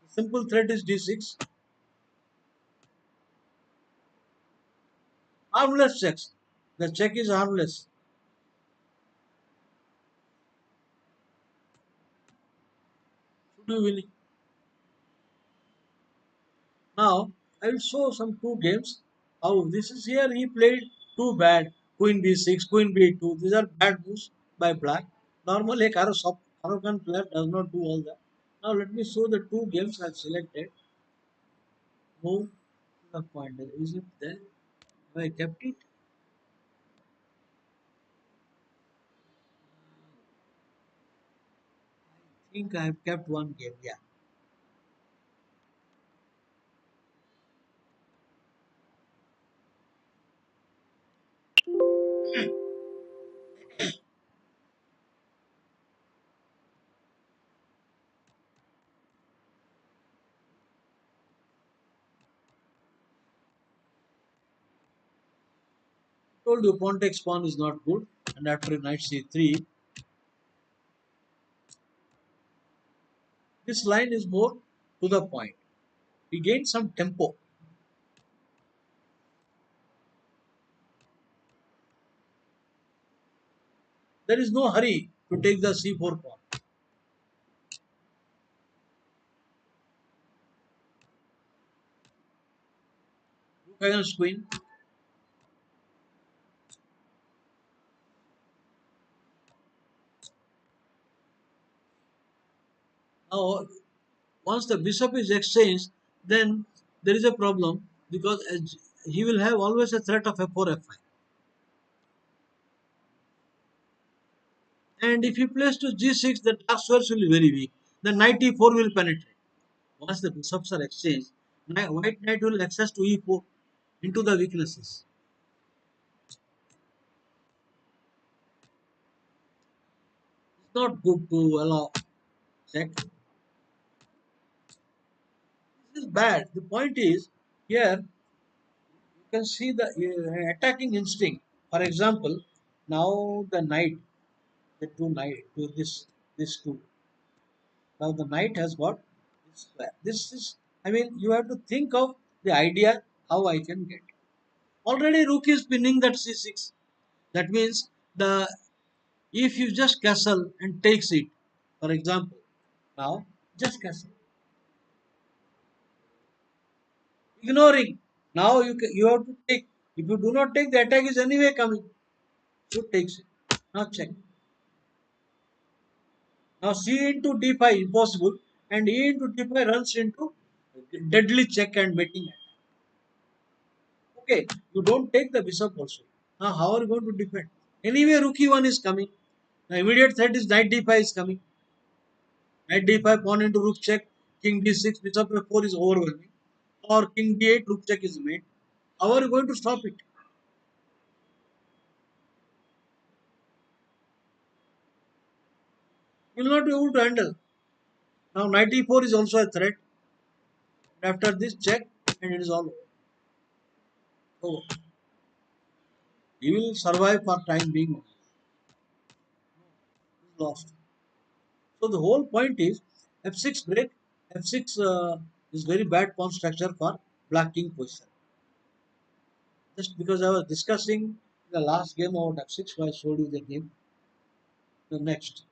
The simple threat is d6. Harmless checks. The check is harmless. Should be winning. Now I will show some two games. How this is here he played too bad. Queen b6, queen b2. These are bad moves by black. Normally a Karokan player does not do all that. Now let me show the two games I have selected. Move to the point. Is it there? Have I kept it? I think I have kept one game. Yeah. Told you pawn takes pawn is not good. And after knight c3, this line is more to the point. We gain some tempo. There is no hurry to take the c4 pawn. Rook against queen. Now, once the bishop is exchanged, then there is a problem because he will have always a threat of f4, f5. And if he plays to g6, the dark squares will be very weak. The knight e4 will penetrate. Once the bishops are exchanged, white knight will access to e4 into the weaknesses. It's not good to allow check. This is bad. The point is here you can see the attacking instinct. For example, now the knight, the two knight, to this two. Now the knight has got this square. This is, I mean, you have to think of the idea how I can get. Already rook is pinning that c6. That means the if you just castle and takes it, for example, now just castle, ignoring. Now you have to take. If you do not take, the attack is anyway coming. So takes it. Now check. Now c into d5 impossible, and e into d5 runs into deadly check and betting. Okay, you don't take the bishop also. Now how are you going to defend? Anyway, rook e1 is coming. The immediate threat is knight d5 is coming. Knight d5 pawn into rook check. King d6 bishop f4 is overwhelming. Or king d8 rook check is made. How are you going to stop it? You will not be able to handle. Now knight e4 is also a threat. After this check and it is all over. So he will survive for time being. Lost. So the whole point is f6 break, f6 This is very bad pawn structure for blocking position. Just because I was discussing the last game about f6, so I showed you the game. The next.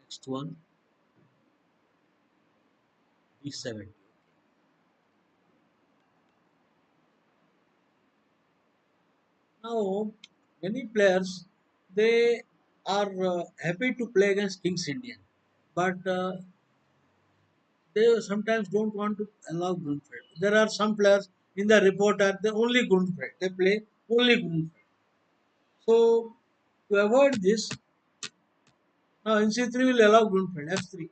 Next one, d7. Now, many players they are happy to play against Kings Indian, but they sometimes don't want to allow Grunfeld. There are some players in the report are the only Grunfeld. They play only Grunfeld. So to avoid this, now in C3 will allow Grunfeld F3.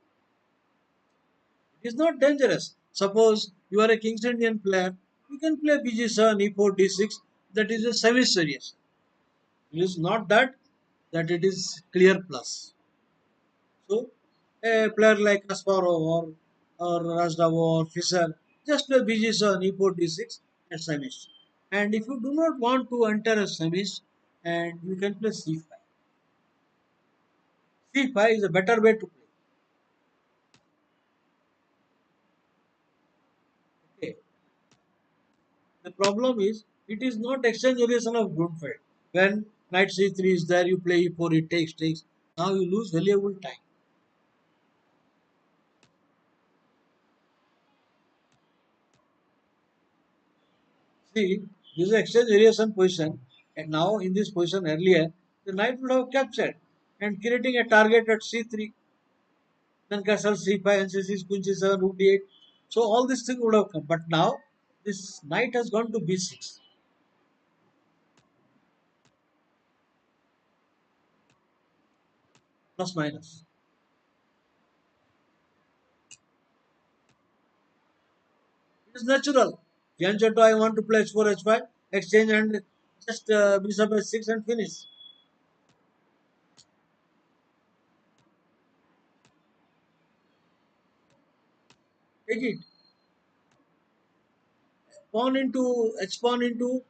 It is not dangerous. Suppose you are a Kings Indian player, you can play BG7, E4, D6. That is a semi-serious. It is not that it is clear plus. So a player like Kasparov or Rajdavo or Fischer just play BG7, E4, D6 and semis. And if you do not want to enter a semis, and you can play C5. C5 is a better way to play. Okay. The problem is it is not exchange variation of Grunfeld. When knight C3 is there, you play E4, it takes. Now you lose valuable time. See, this is exchange variation position, and now in this position earlier, the knight would have captured and creating a target at C3, then castle C5, and C6, queen C7, rook D8. So all these things would have come. But now this knight has gone to B6, plus minus. It is natural. Fianchetto, I want to play H4, H5, exchange and just bishop H6 and finish. Take it. Pawn into H pawn into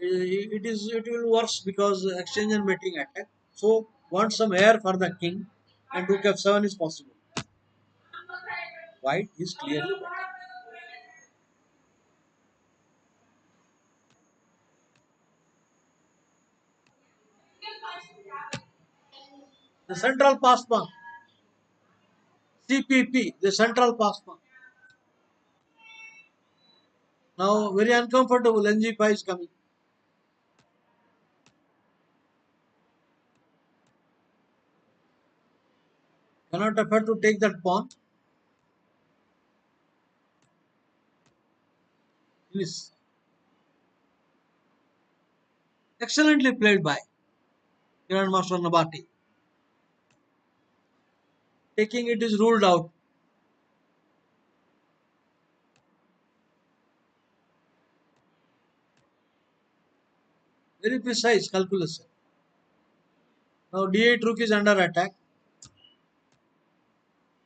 it will worse because exchange and mating attack. So want some air for the king and rook F7 is possible. White is clearly better. The central pass pawn. CPP, the central pass pawn. Now very uncomfortable. NG5 is coming. Cannot afford to take that pawn. Please. Excellently played by Grandmaster Nabati. Taking it is ruled out. Very precise calculation. Now D8 rook is under attack.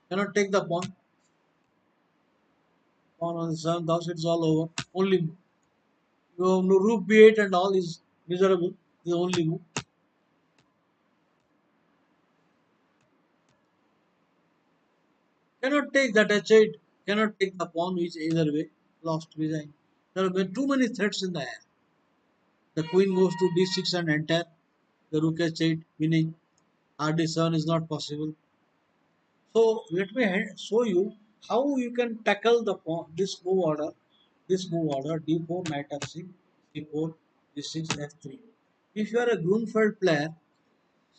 Cannot take the pawn. Pawn on the 7th house. It's all over. Only move. You have no rook B8 and all is miserable. The only move. Cannot take that H8. Cannot take the pawn which either way. Lost resign. There have been too many threats in the air. The queen goes to D6 and enter. The rook H8 winning. RD7 is not possible. So let me show you how you can tackle the pawn, this move order. This move order D4 knight F6 C4 D6 F3. If you are a Grunfeld player,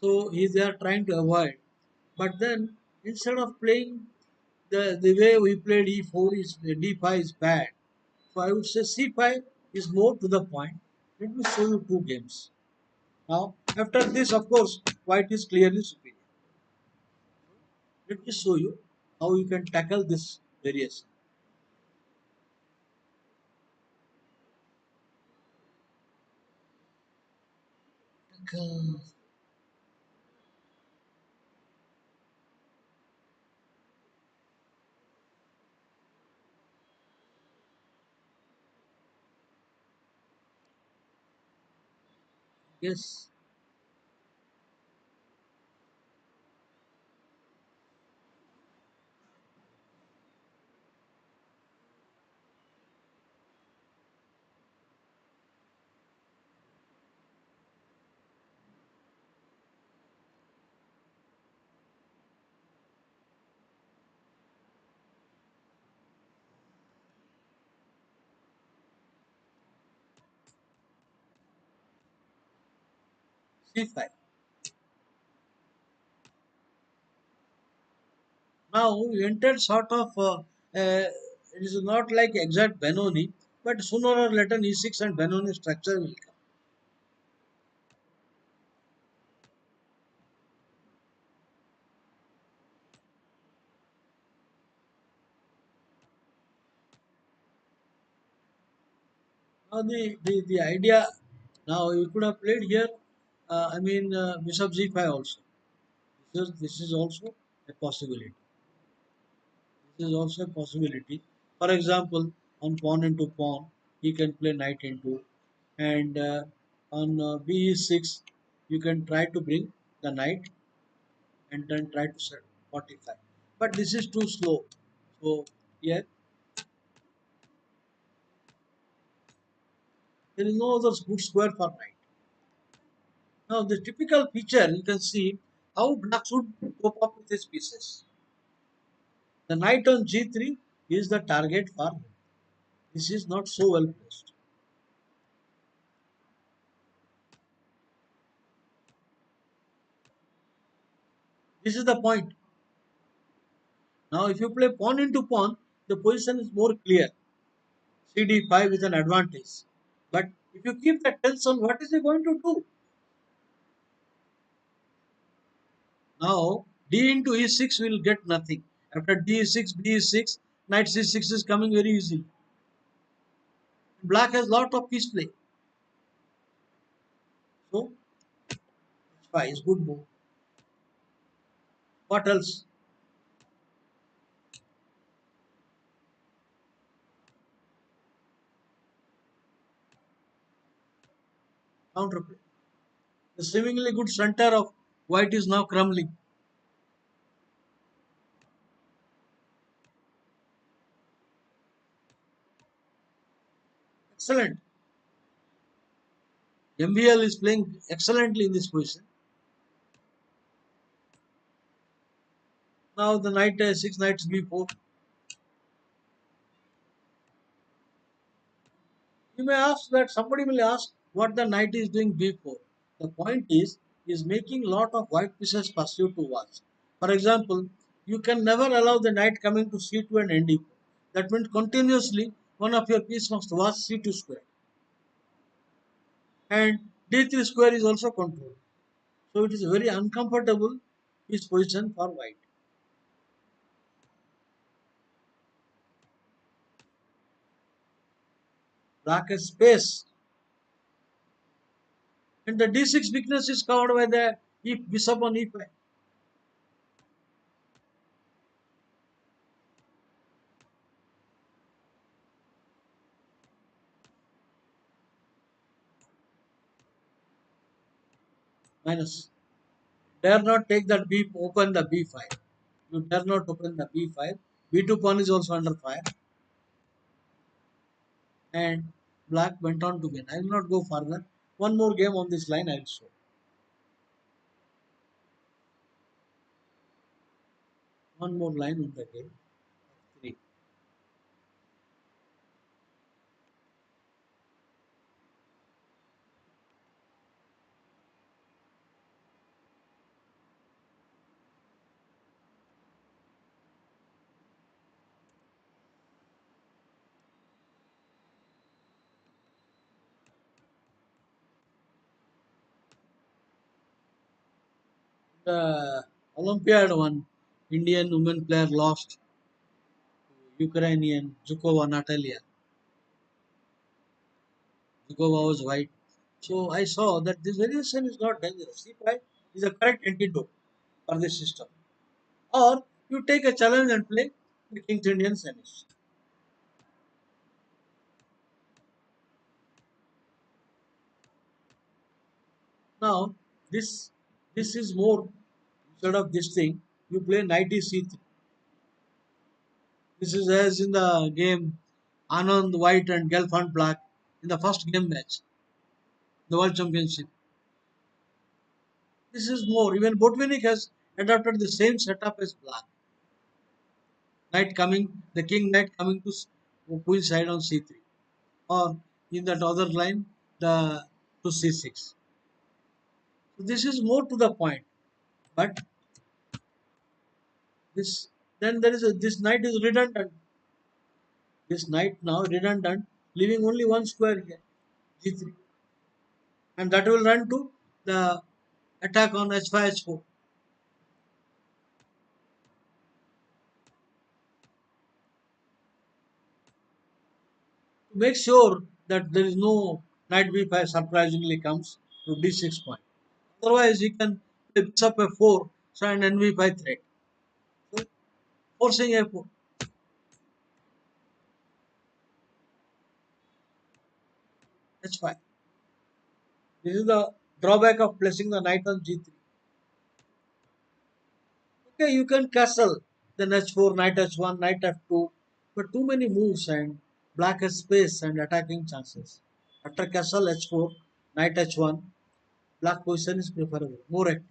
so they are trying to avoid. But then instead of playing the way we played E4 is D5 is bad. So I would say C5 is more to the point. Let me show you two games. Now after this, of course, white is clearly superior. Let me show you how you can tackle this variation. Tackle. Yes. C5. Now we entered sort of it is not like exact Benoni, but sooner or later E6 and Benoni structure will come. Now the idea now you could have played here. Bishop G5 also. This is also a possibility. This is also a possibility. For example, on pawn into pawn, he can play knight into, and on B6, you can try to bring the knight and then try to set 45. But this is too slow. So here there is no other good square for knight. Now the typical feature you can see how black should cope up with his pieces. The knight on G3 is the target for him. This is not so well placed. This is the point. Now if you play pawn into pawn, the position is more clear. CD5 is an advantage. But if you keep the tension, what is he going to do? Now D into E6 will get nothing. After D6, B6, knight C6 is coming very easily. Black has lot of piece play. So H5 is good move. What else? Counterplay. The seemingly good center of white is now crumbling. Excellent. MBL is playing excellently in this position. Now the knight 6 knights B4. You may ask that somebody will ask what the knight is doing B4. The point is making lot of white pieces pursue towards. For example, you can never allow the knight coming to C2 and ND4. That means continuously one of your piece must watch C2 square. And D3 square is also controlled. So it is a very uncomfortable piece position for white. Black has space. And the D6 weakness is covered by the bishop on E5. Minus. Dare not take that B, open the B5. You dare not open the B5. B2 pawn is also under fire. And black went on to win. I will not go further. One more game on this line I will show. One more line on the game. Three. The Olympiad one, Indian women player lost to Ukrainian Zhukova Natalia. Zhukova was white. So I saw that this variation is not dangerous. C5 is a correct antidote for this system. Or you take a challenge and play the King's Indian semis. Now this this is more instead of this thing. You play knight is c3. This is as in the game Anand White and Gelfand Black in the first game match, the World Championship. This is more. Even Botvinnik has adopted the same setup as Black. Knight coming, the king knight coming to queen side on c3, or in that other line, the to c6. So this is more to the point. But this then there is this knight is redundant. This knight now redundant, leaving only one square here, g3, and that will run to the attack on h5 h4. To make sure that there is no knight b5 surprisingly comes to d6 point. Otherwise, you can play bishop f4, so and nb5 threat. So forcing f4, h5. This is the drawback of placing the knight on g3. Okay, you can castle, then h4, knight h1, knight f2, but too many moves and black has space and attacking chances. After castle h4, knight h1, black position is preferable, more active.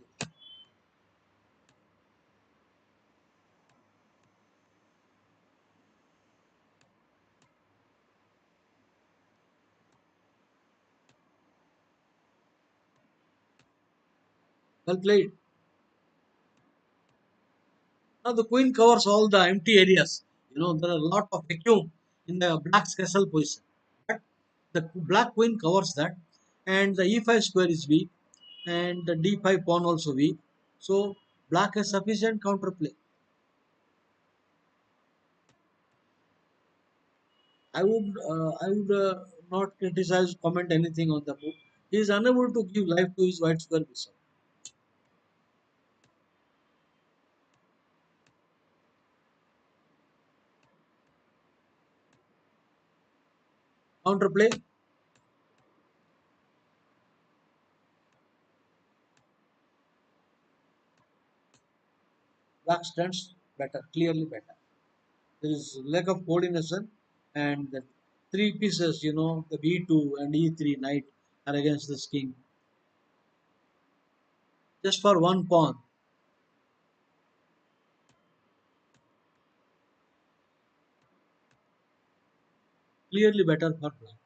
Well played. Now the queen covers all the empty areas. There are a lot of vacuum in the black's castle position. But the black queen covers that, and the e5 square is weak, and the d5 pawn also weak. So black has sufficient counterplay. I would not criticize, comment anything on the book. He is unable to give life to his white square bishop. Counterplay, black stands better, clearly better. There is lack of coordination, and the three pieces, the b2 and e3 knight are against this king. Just for one pawn, clearly better for black.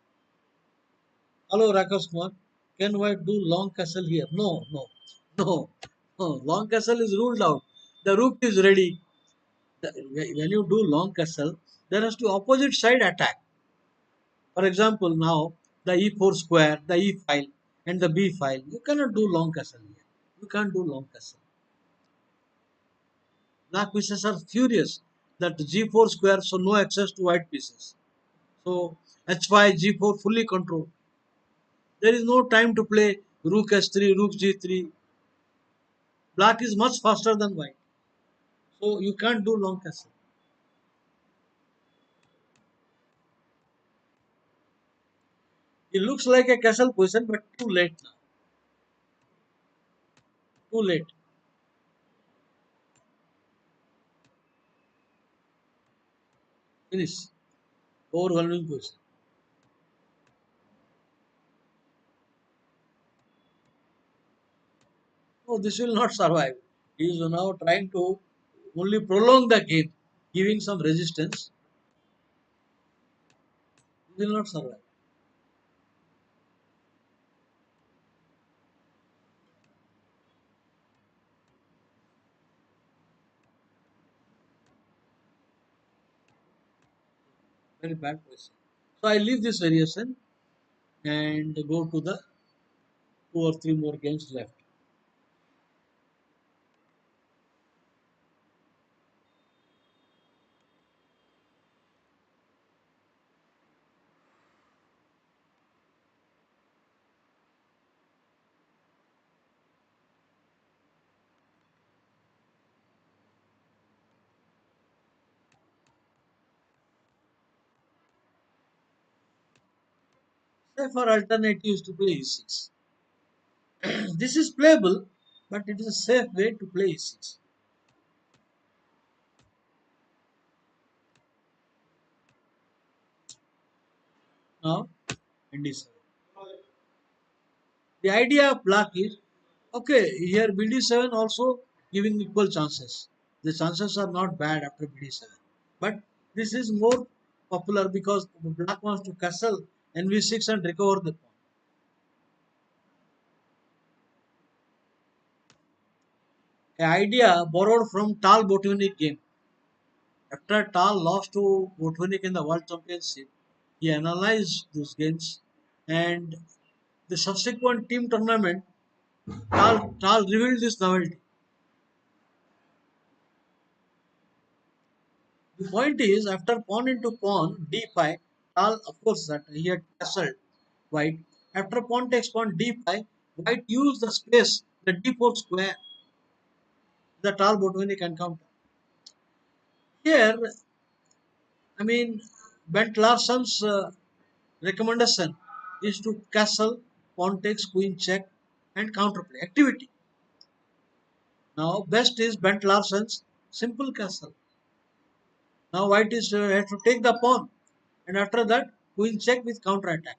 Hello, Rakesh Kumar. Can white do long castle here? No, no, no, no. Long castle is ruled out. The rook is ready. When you do long castle, there has to opposite side attack. For example, now the e4 square, the e file, and the b file. You cannot do long castle here. You can't do long castle. Black pieces are furious that g4 square, so no access to white pieces. So h5, g4 fully controlled. There is no time to play rook h3, rook g3. Black is much faster than white. So you can't do long castle. It looks like a castle position, but too late now. Too late. Finish. Overwhelming position. No, this will not survive. He is now trying to only prolong the game, giving some resistance. He will not survive. Very bad position. So I leave this variation and go to the two or three more games left. Say for alternatives to play e6. This is playable, but it is a safe way to play e6. Now, and d7. The idea of black is okay. Here bd7 also giving equal chances. The chances are not bad after bd7, but this is more popular because black wants to castle nv6 and recover the pawn. An idea borrowed from Tal Botvinnik game. After Tal lost to Botvinnik in the World Championship, he analyzed those games and the subsequent team tournament. Tal revealed this novelty. The point is, after pawn into pawn, d5, Tal, of course, that he had castled white. After pawn takes pawn d5, white used the space, the d4 square, the Tal Botvinnik encounter. Here, I mean, Bent Larson's recommendation is to castle, pawn takes, queen check, and counterplay activity. Now, best is Bent Larson's simple castle. Now, white is has to take the pawn, and after that, queen check with counter attack.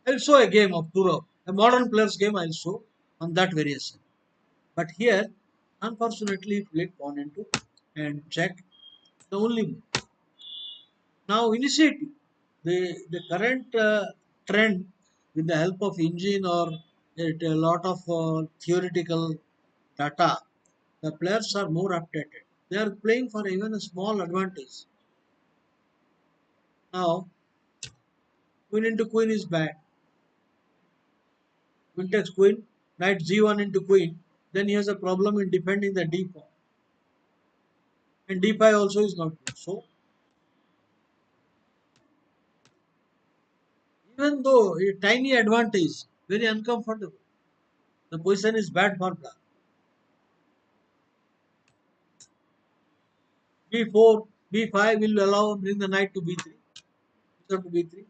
I'll show a game of Turo, a modern player's game. I'll show on that variation. But here, unfortunately, it played pawn into and check the only move. Now, initiative. The current trend with the help of engine or a lot of theoretical data, the players are more updated. They are playing for even a small advantage. Now, queen into queen is bad. Queen takes queen, knight g1 into queen. Then he has a problem in defending the d pawn. And d5 also is not good. So, even though a tiny advantage, very uncomfortable. The position is bad for black. b4, b5 will allow bring the knight to b3. Bishop to b3.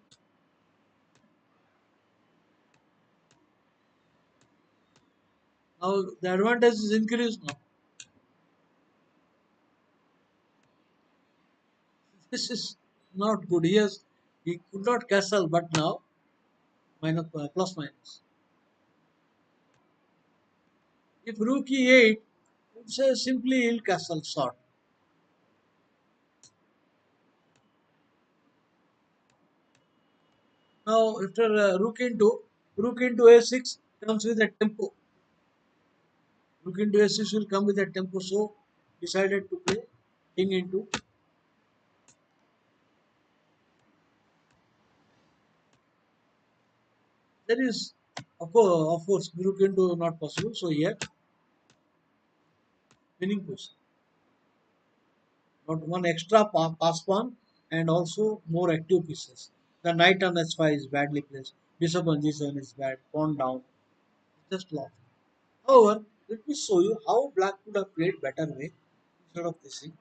Now the advantage is increased now. This is not good. He could not castle, but now minus plus minus. If rook e8, it's a simply he'll castle short. Now after rook into a6 comes with a tempo. Rook into a6 will come with a tempo. So decided to play king into. There is of course rook into not possible. So here winning position. Not one extra pass pawn and also more active pieces. The knight on h5 is badly placed. Bishop on g7 is bad. Pawn down. Just lost. However, let me show you how black could have played better way instead of this thing.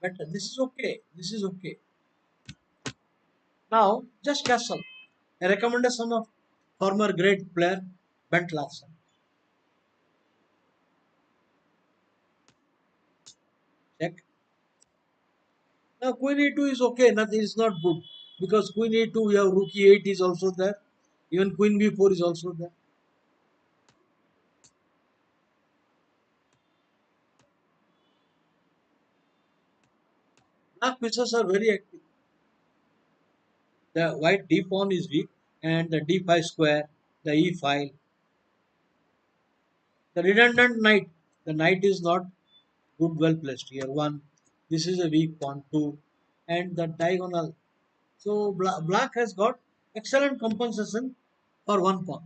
But this is okay. This is okay. Now, just castle. A recommendation of former great player Bent Larsen. Check. Now, Queen e2 is okay. Nothing is not good because Queen e2 we have Rook e8 is also there. Even Queen b4 is also there. Black pieces are very active. The white d pawn is weak and the d5 square, the e file, the redundant knight. The knight is not good, well placed here. One, this is a weak pawn. Two, and the diagonal. So black has got excellent compensation for one pawn.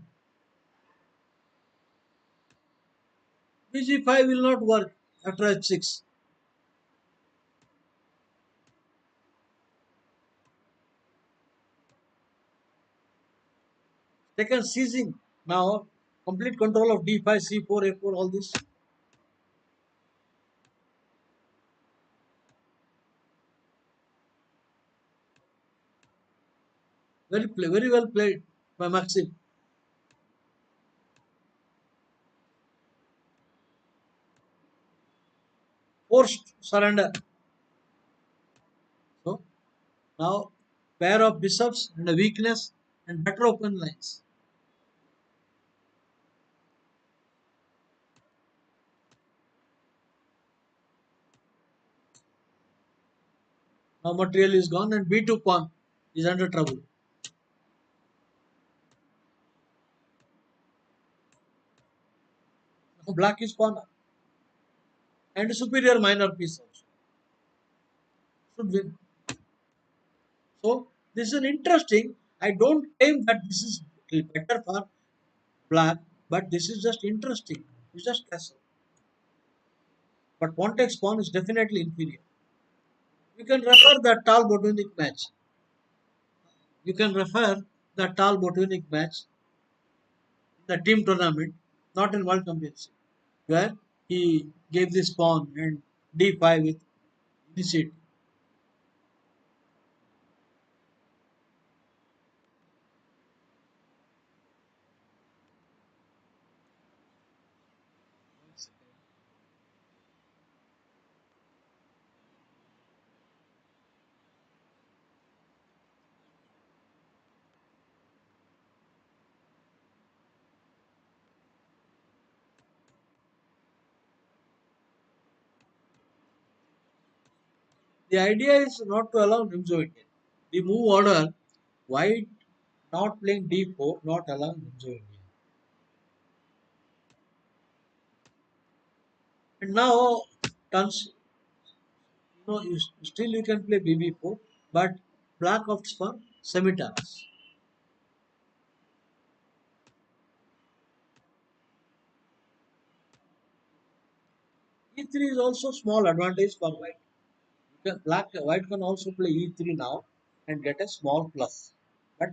bg5 will not work after h6. Second seizing now complete control of d5, c4, a4, all this. Very well played by Maxim. Forced surrender. So now pair of bishops and a weakness and better open lines. Now material is gone and b2 pawn is under trouble. Now black is pawn and a superior minor piece also should win. So this is an interesting. I don't claim that this is better for black, but this is just interesting. It's just castle. But Pontek's pawn is definitely inferior. You can refer the Tal Botvinnik match. You can refer the Tal Botvinnik match, the team tournament, not in World Championship, where he gave this pawn and d5 with initiate. The idea is not to allow Nimzo Indian. The move order, white not playing d4, not allowing Nimzo Indian. And now turns, still you can play bb4, but black opts for semi-terrace. e3 is also small advantage for white. White can also play e3 now and get a small plus. But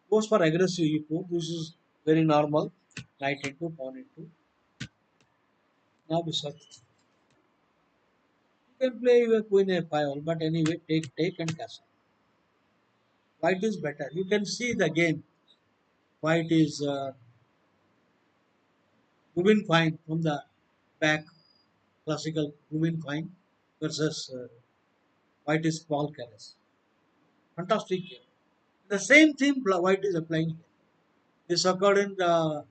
goes for aggressive e4. This is very normal. Knight into pawn into. Now bishop. You can play with queen a5, but anyway, take and castle. White is better. You can see the game. White is moving fine from the back. Classical moving fine versus white is small caress. Fantastic game. The same thing white is applying here. This occurred in the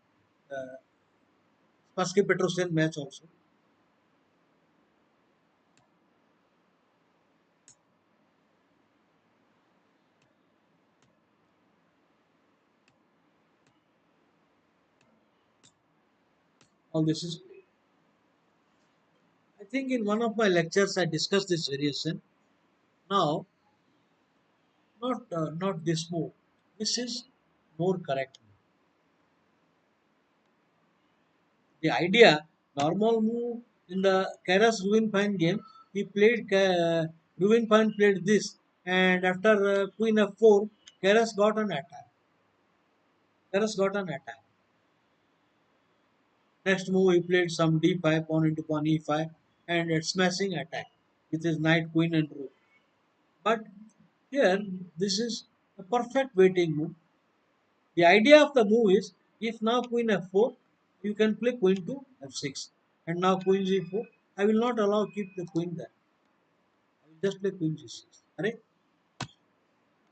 Spassky Petrosian match also. All this is played. I think in one of my lectures I discussed this variation. Now, not this move. This is more correct. The idea, normal move in the Keras Ruin Fine game, he played Ruin Fine played this, and after Queen f4, Keras got an attack. Keras got an attack. Next move, he played some d5, pawn into pawn e5, and a smashing attack with his knight, queen, and rook. But here, this is a perfect waiting move. The idea of the move is if now queen f4, you can play queen to f6. And now queen g4. I will not allow keep the queen there. I will just play queen g6. Right?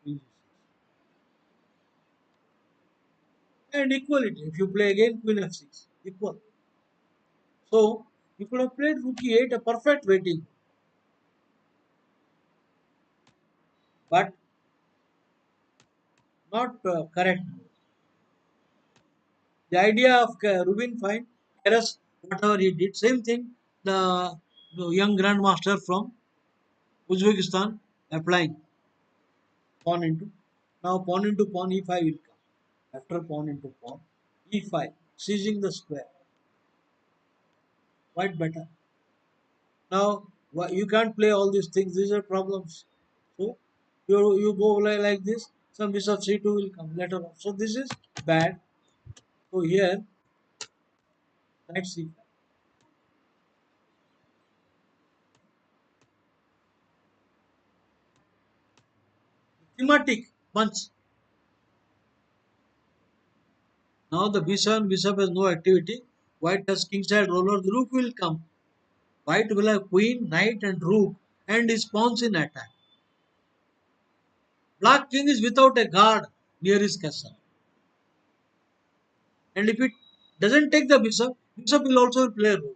Queen g6. And equality. If you play again queen f6, equal. So you could have played rook e8, a perfect waiting, but not correct. The idea of Rubin Fine, Keras, whatever he did, same thing. The young grandmaster from Uzbekistan applying pawn into. Now pawn into pawn e5 will come. After pawn into pawn e5, seizing the square. Quite better. Now you can't play all these things. These are problems. So you go like this. Some bishop c2 will come later on. So this is bad. So here Knight c5. Thematic punch. Now the b7 bishop has no activity. White has kingside roller. The rook will come. White will have queen, knight, and rook, and his pawns in attack. Black king is without a guard near his castle. And if it doesn't take the bishop, bishop will also play a role.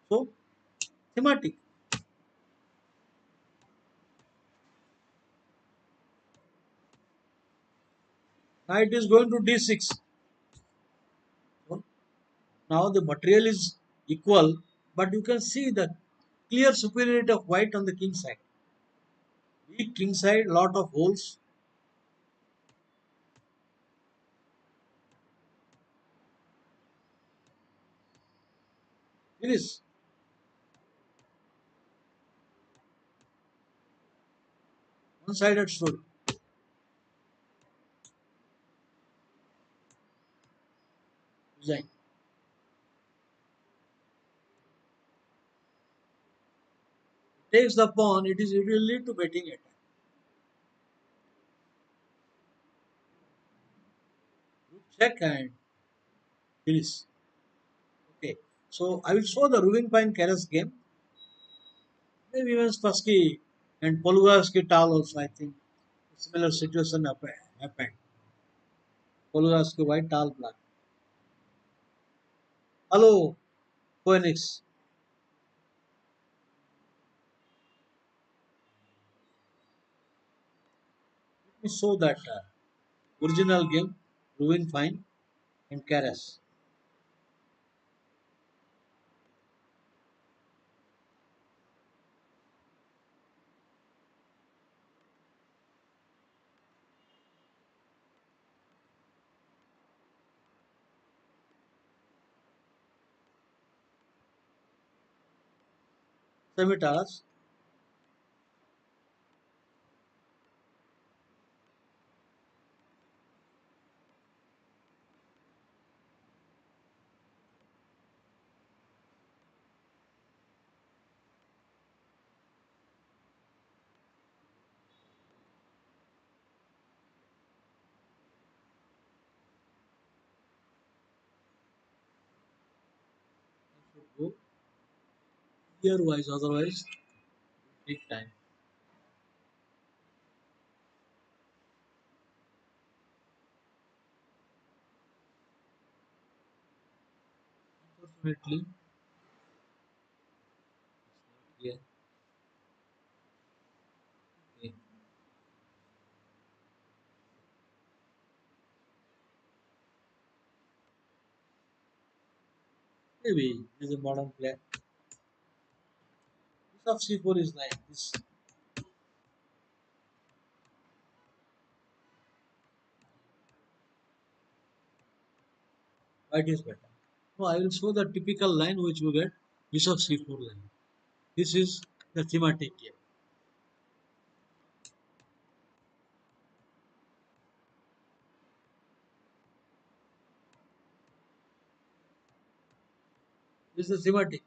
So, thematic. Knight is going to d6. So, now the material is equal, but you can see the clear superiority of white on the king side. Weak king side, lot of holes. Finish. One-sided story. Design. Takes the pawn, it will lead to betting attack. Rook check and finish. Okay. So I will show the Rubin Pine Keras game. Maybe even Spassky and Polugaski Tal also, I think. Similar situation happened. Polugaski white, Tal black. Hello, Phoenix. Let me show that original game, Rubin Fine and Keras. Semitaras. Go year wise, otherwise take time. Unfortunately, yeah, okay. Maybe this is a modern player. This of c4 is nice. This white is better. So I will show the typical line which we get. Bishop c4 line. This is the thematic game. This is the thematic.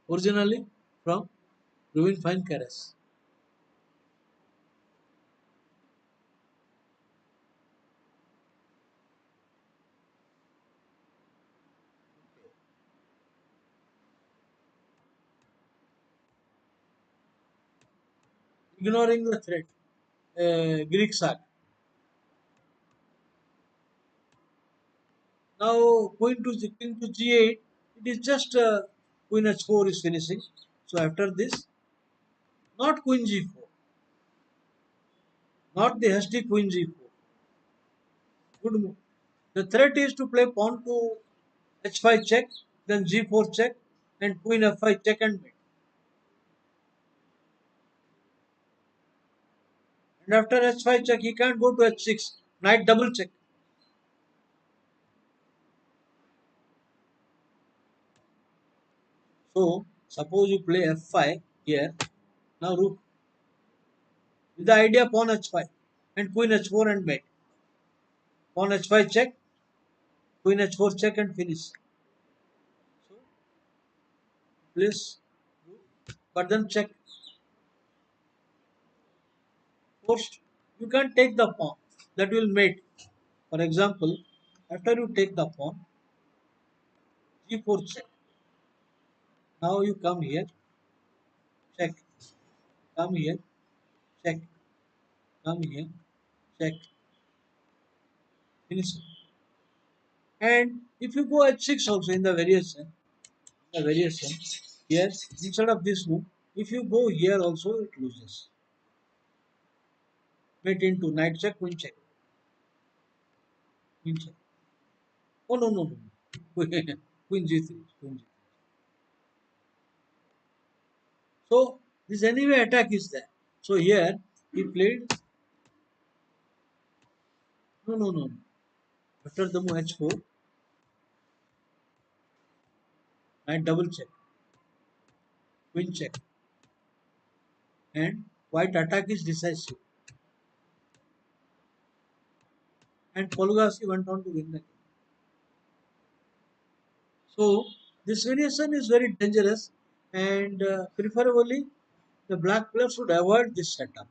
Originally from Rubin Fine Keras. Ignoring the threat. Greek sack. Now going to king to g8. It is just queen h4 is finishing. So after this, not queen g4, not the hasty queen g4. Good move. The threat is to play pawn to h5 check, then g4 check, and queen f5 check and mate. And after h5 check, he can't go to h6. Knight double check. So suppose you play f5 here. Now rook with the idea pawn h5 and queen h4 and mate. Pawn h5 check, queen h4 check and finish. Place, but then check. First, you can take the pawn. That will mate. For example, after you take the pawn, g4 check. Now you come here, check. Come here, check. Come here, check. Finish. And if you go h6 also in the variation, here instead of this move, if you go here also it loses. Mate into knight check, queen check, queen check. Oh no no no, queen g3, queen g3. So this anyway attack is there. So here he played no no no. After the move h4, knight double check, queen check, and white attack is decisive. And Polgasi went on to win the game. So this variation is very dangerous, and preferably the black player should avoid this setup.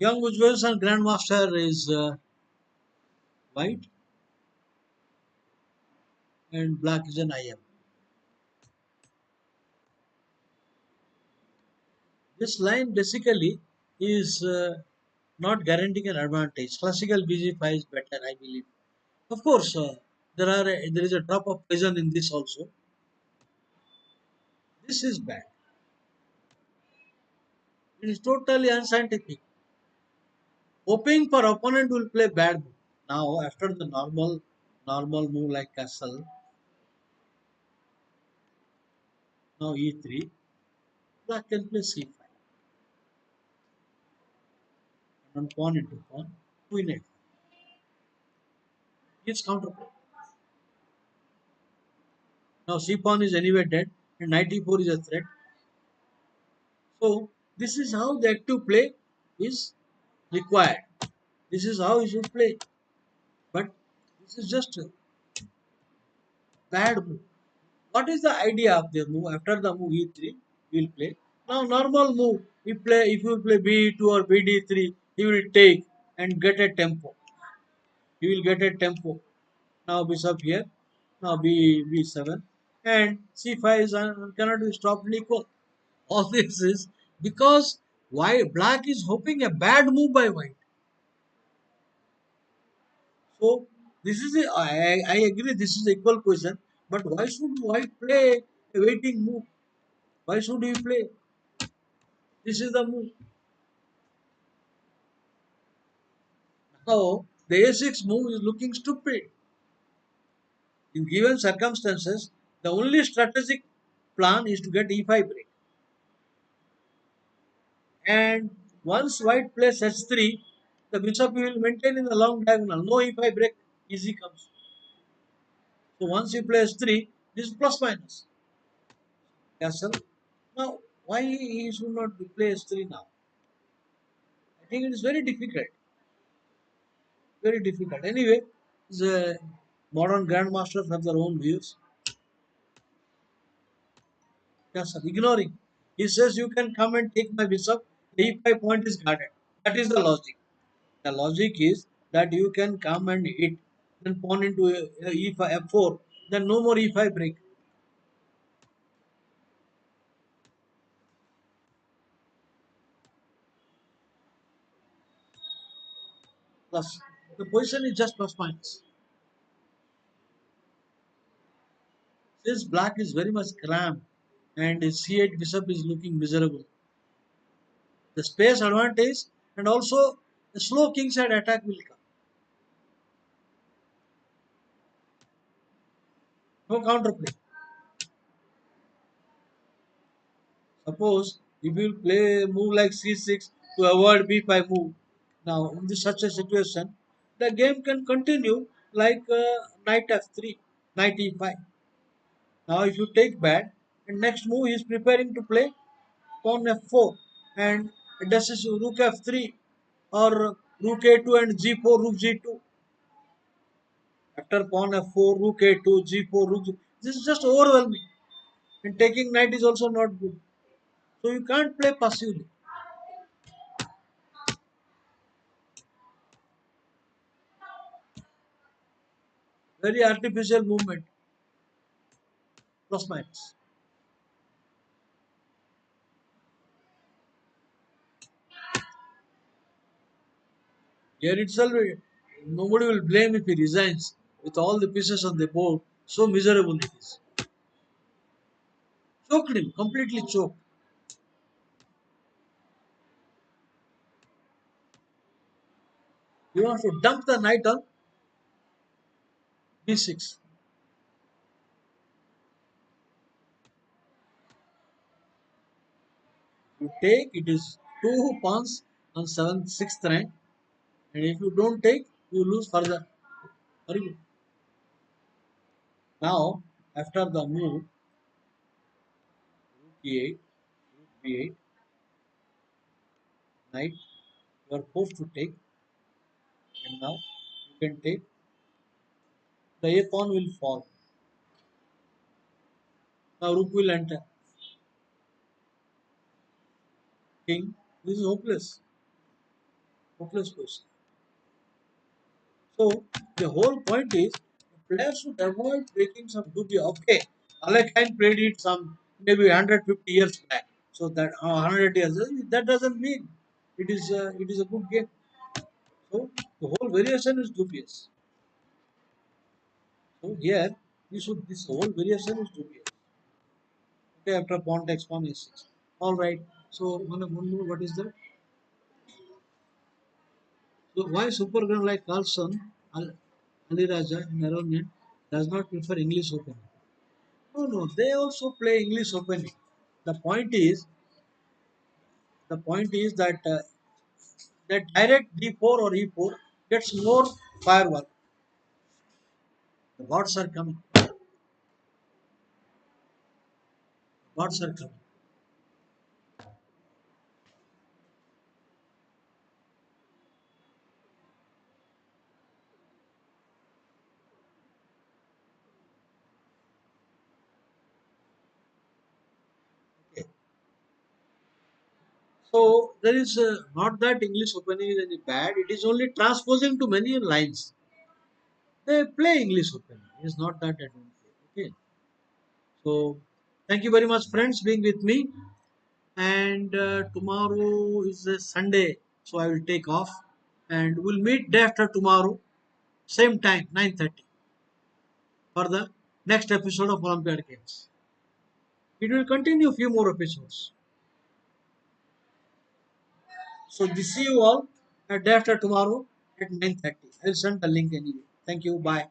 Young Ujjwal Grandmaster is white and black is an IM. This line basically is not guaranteeing an advantage. Classical BG5 is better, I believe. Of course, there is a drop of poison in this also. This is bad. It is totally unscientific. Hoping for opponent will play bad move. Now, after the normal move like castle, now e3, black can play c5 and pawn into pawn, queen 8. It's counterplay. Now c pawn is anyway dead and knight e4 is a threat. So this is how the active play is required. This is how you should play. But this is just a bad move. What is the idea of the move? After the move e3, we will play. Now normal move, if you play b2 or bd3, he will take and get a tempo. He will get a tempo. Now bishop here. Now b7 and c5 is cannot be stopped and equal. All this is because why black is hoping a bad move by white. So this is I agree this is equal question, but why should white play a waiting move? Why should he play? This is the move. Now the a6 move is looking stupid. In given circumstances, the only strategic plan is to get e5 break. And once white plays h3, the bishop will maintain in the long diagonal. No e5 break, easy comes. So once you play h3, this is plus minus. Castle. Now, why he should not play h3 now? I think it is very difficult. Very difficult. Anyway, the modern grandmasters have their own views. Castle. Ignoring. He says you can come and take my bishop. The e5 point is guarded. That is the logic. The logic is that you can come and hit, then pawn into e5, f4, then no more e5 break. Plus, the position is just plus minus. Since black is very much cramped and his c8 bishop is looking miserable, the space advantage and also the slow kingside attack will come. No counterplay. Suppose If you play move like c6 to avoid b5 move, now in this such a situation, the game can continue like knight f3, knight e5. Now if you take bad, and next move he is preparing to play pawn f4 and this is rook f3 or rook a2 and g4 rook g2. After pawn f4 rook a2 g4 rook g, this is just overwhelming, and taking knight is also not good. So you can't play passively. Very artificial movement, plus minus. Here itself, nobody will blame if he resigns with all the pieces on the board. So miserable it is. Choked him, completely choked. You want to dump the knight on b6. You take, it is two pawns on seventh, sixth rank, and if you don't take, you lose further. Very good. Now, after the move, rook e8, rook b8, knight, you are forced to take, and now you can take. The a pawn will fall. Now rook will enter. King. This is hopeless. Hopeless question. So the whole point is players should avoid breaking some dubia. Okay, Alekhine played it some maybe 150 years back. So that 100 years that doesn't mean it is a good game. So the whole variation is dubious. So here you should this whole variation is dubious. Okay, after pawn takes pawn a6. All right. So one more. What is that? So why supergun like Carlson, Ali Raja, and Aronian does not prefer English Open? No, no, they also play English openly. The point is, the point is that direct D4 or E4 gets more firework. The gods are coming. Gods are coming. Okay. So there is not that English opening is any bad. It is only transposing to many lines. They play English opening. It's not that advantage. Okay. So thank you very much, friends, being with me. And tomorrow is a Sunday, so I will take off, and we'll meet day after tomorrow, same time, 9:30, for the next episode of Olympiad Games. It will continue a few more episodes. So this see you all at day after tomorrow at 9:30. I'll send the link anyway. Thank you. Bye.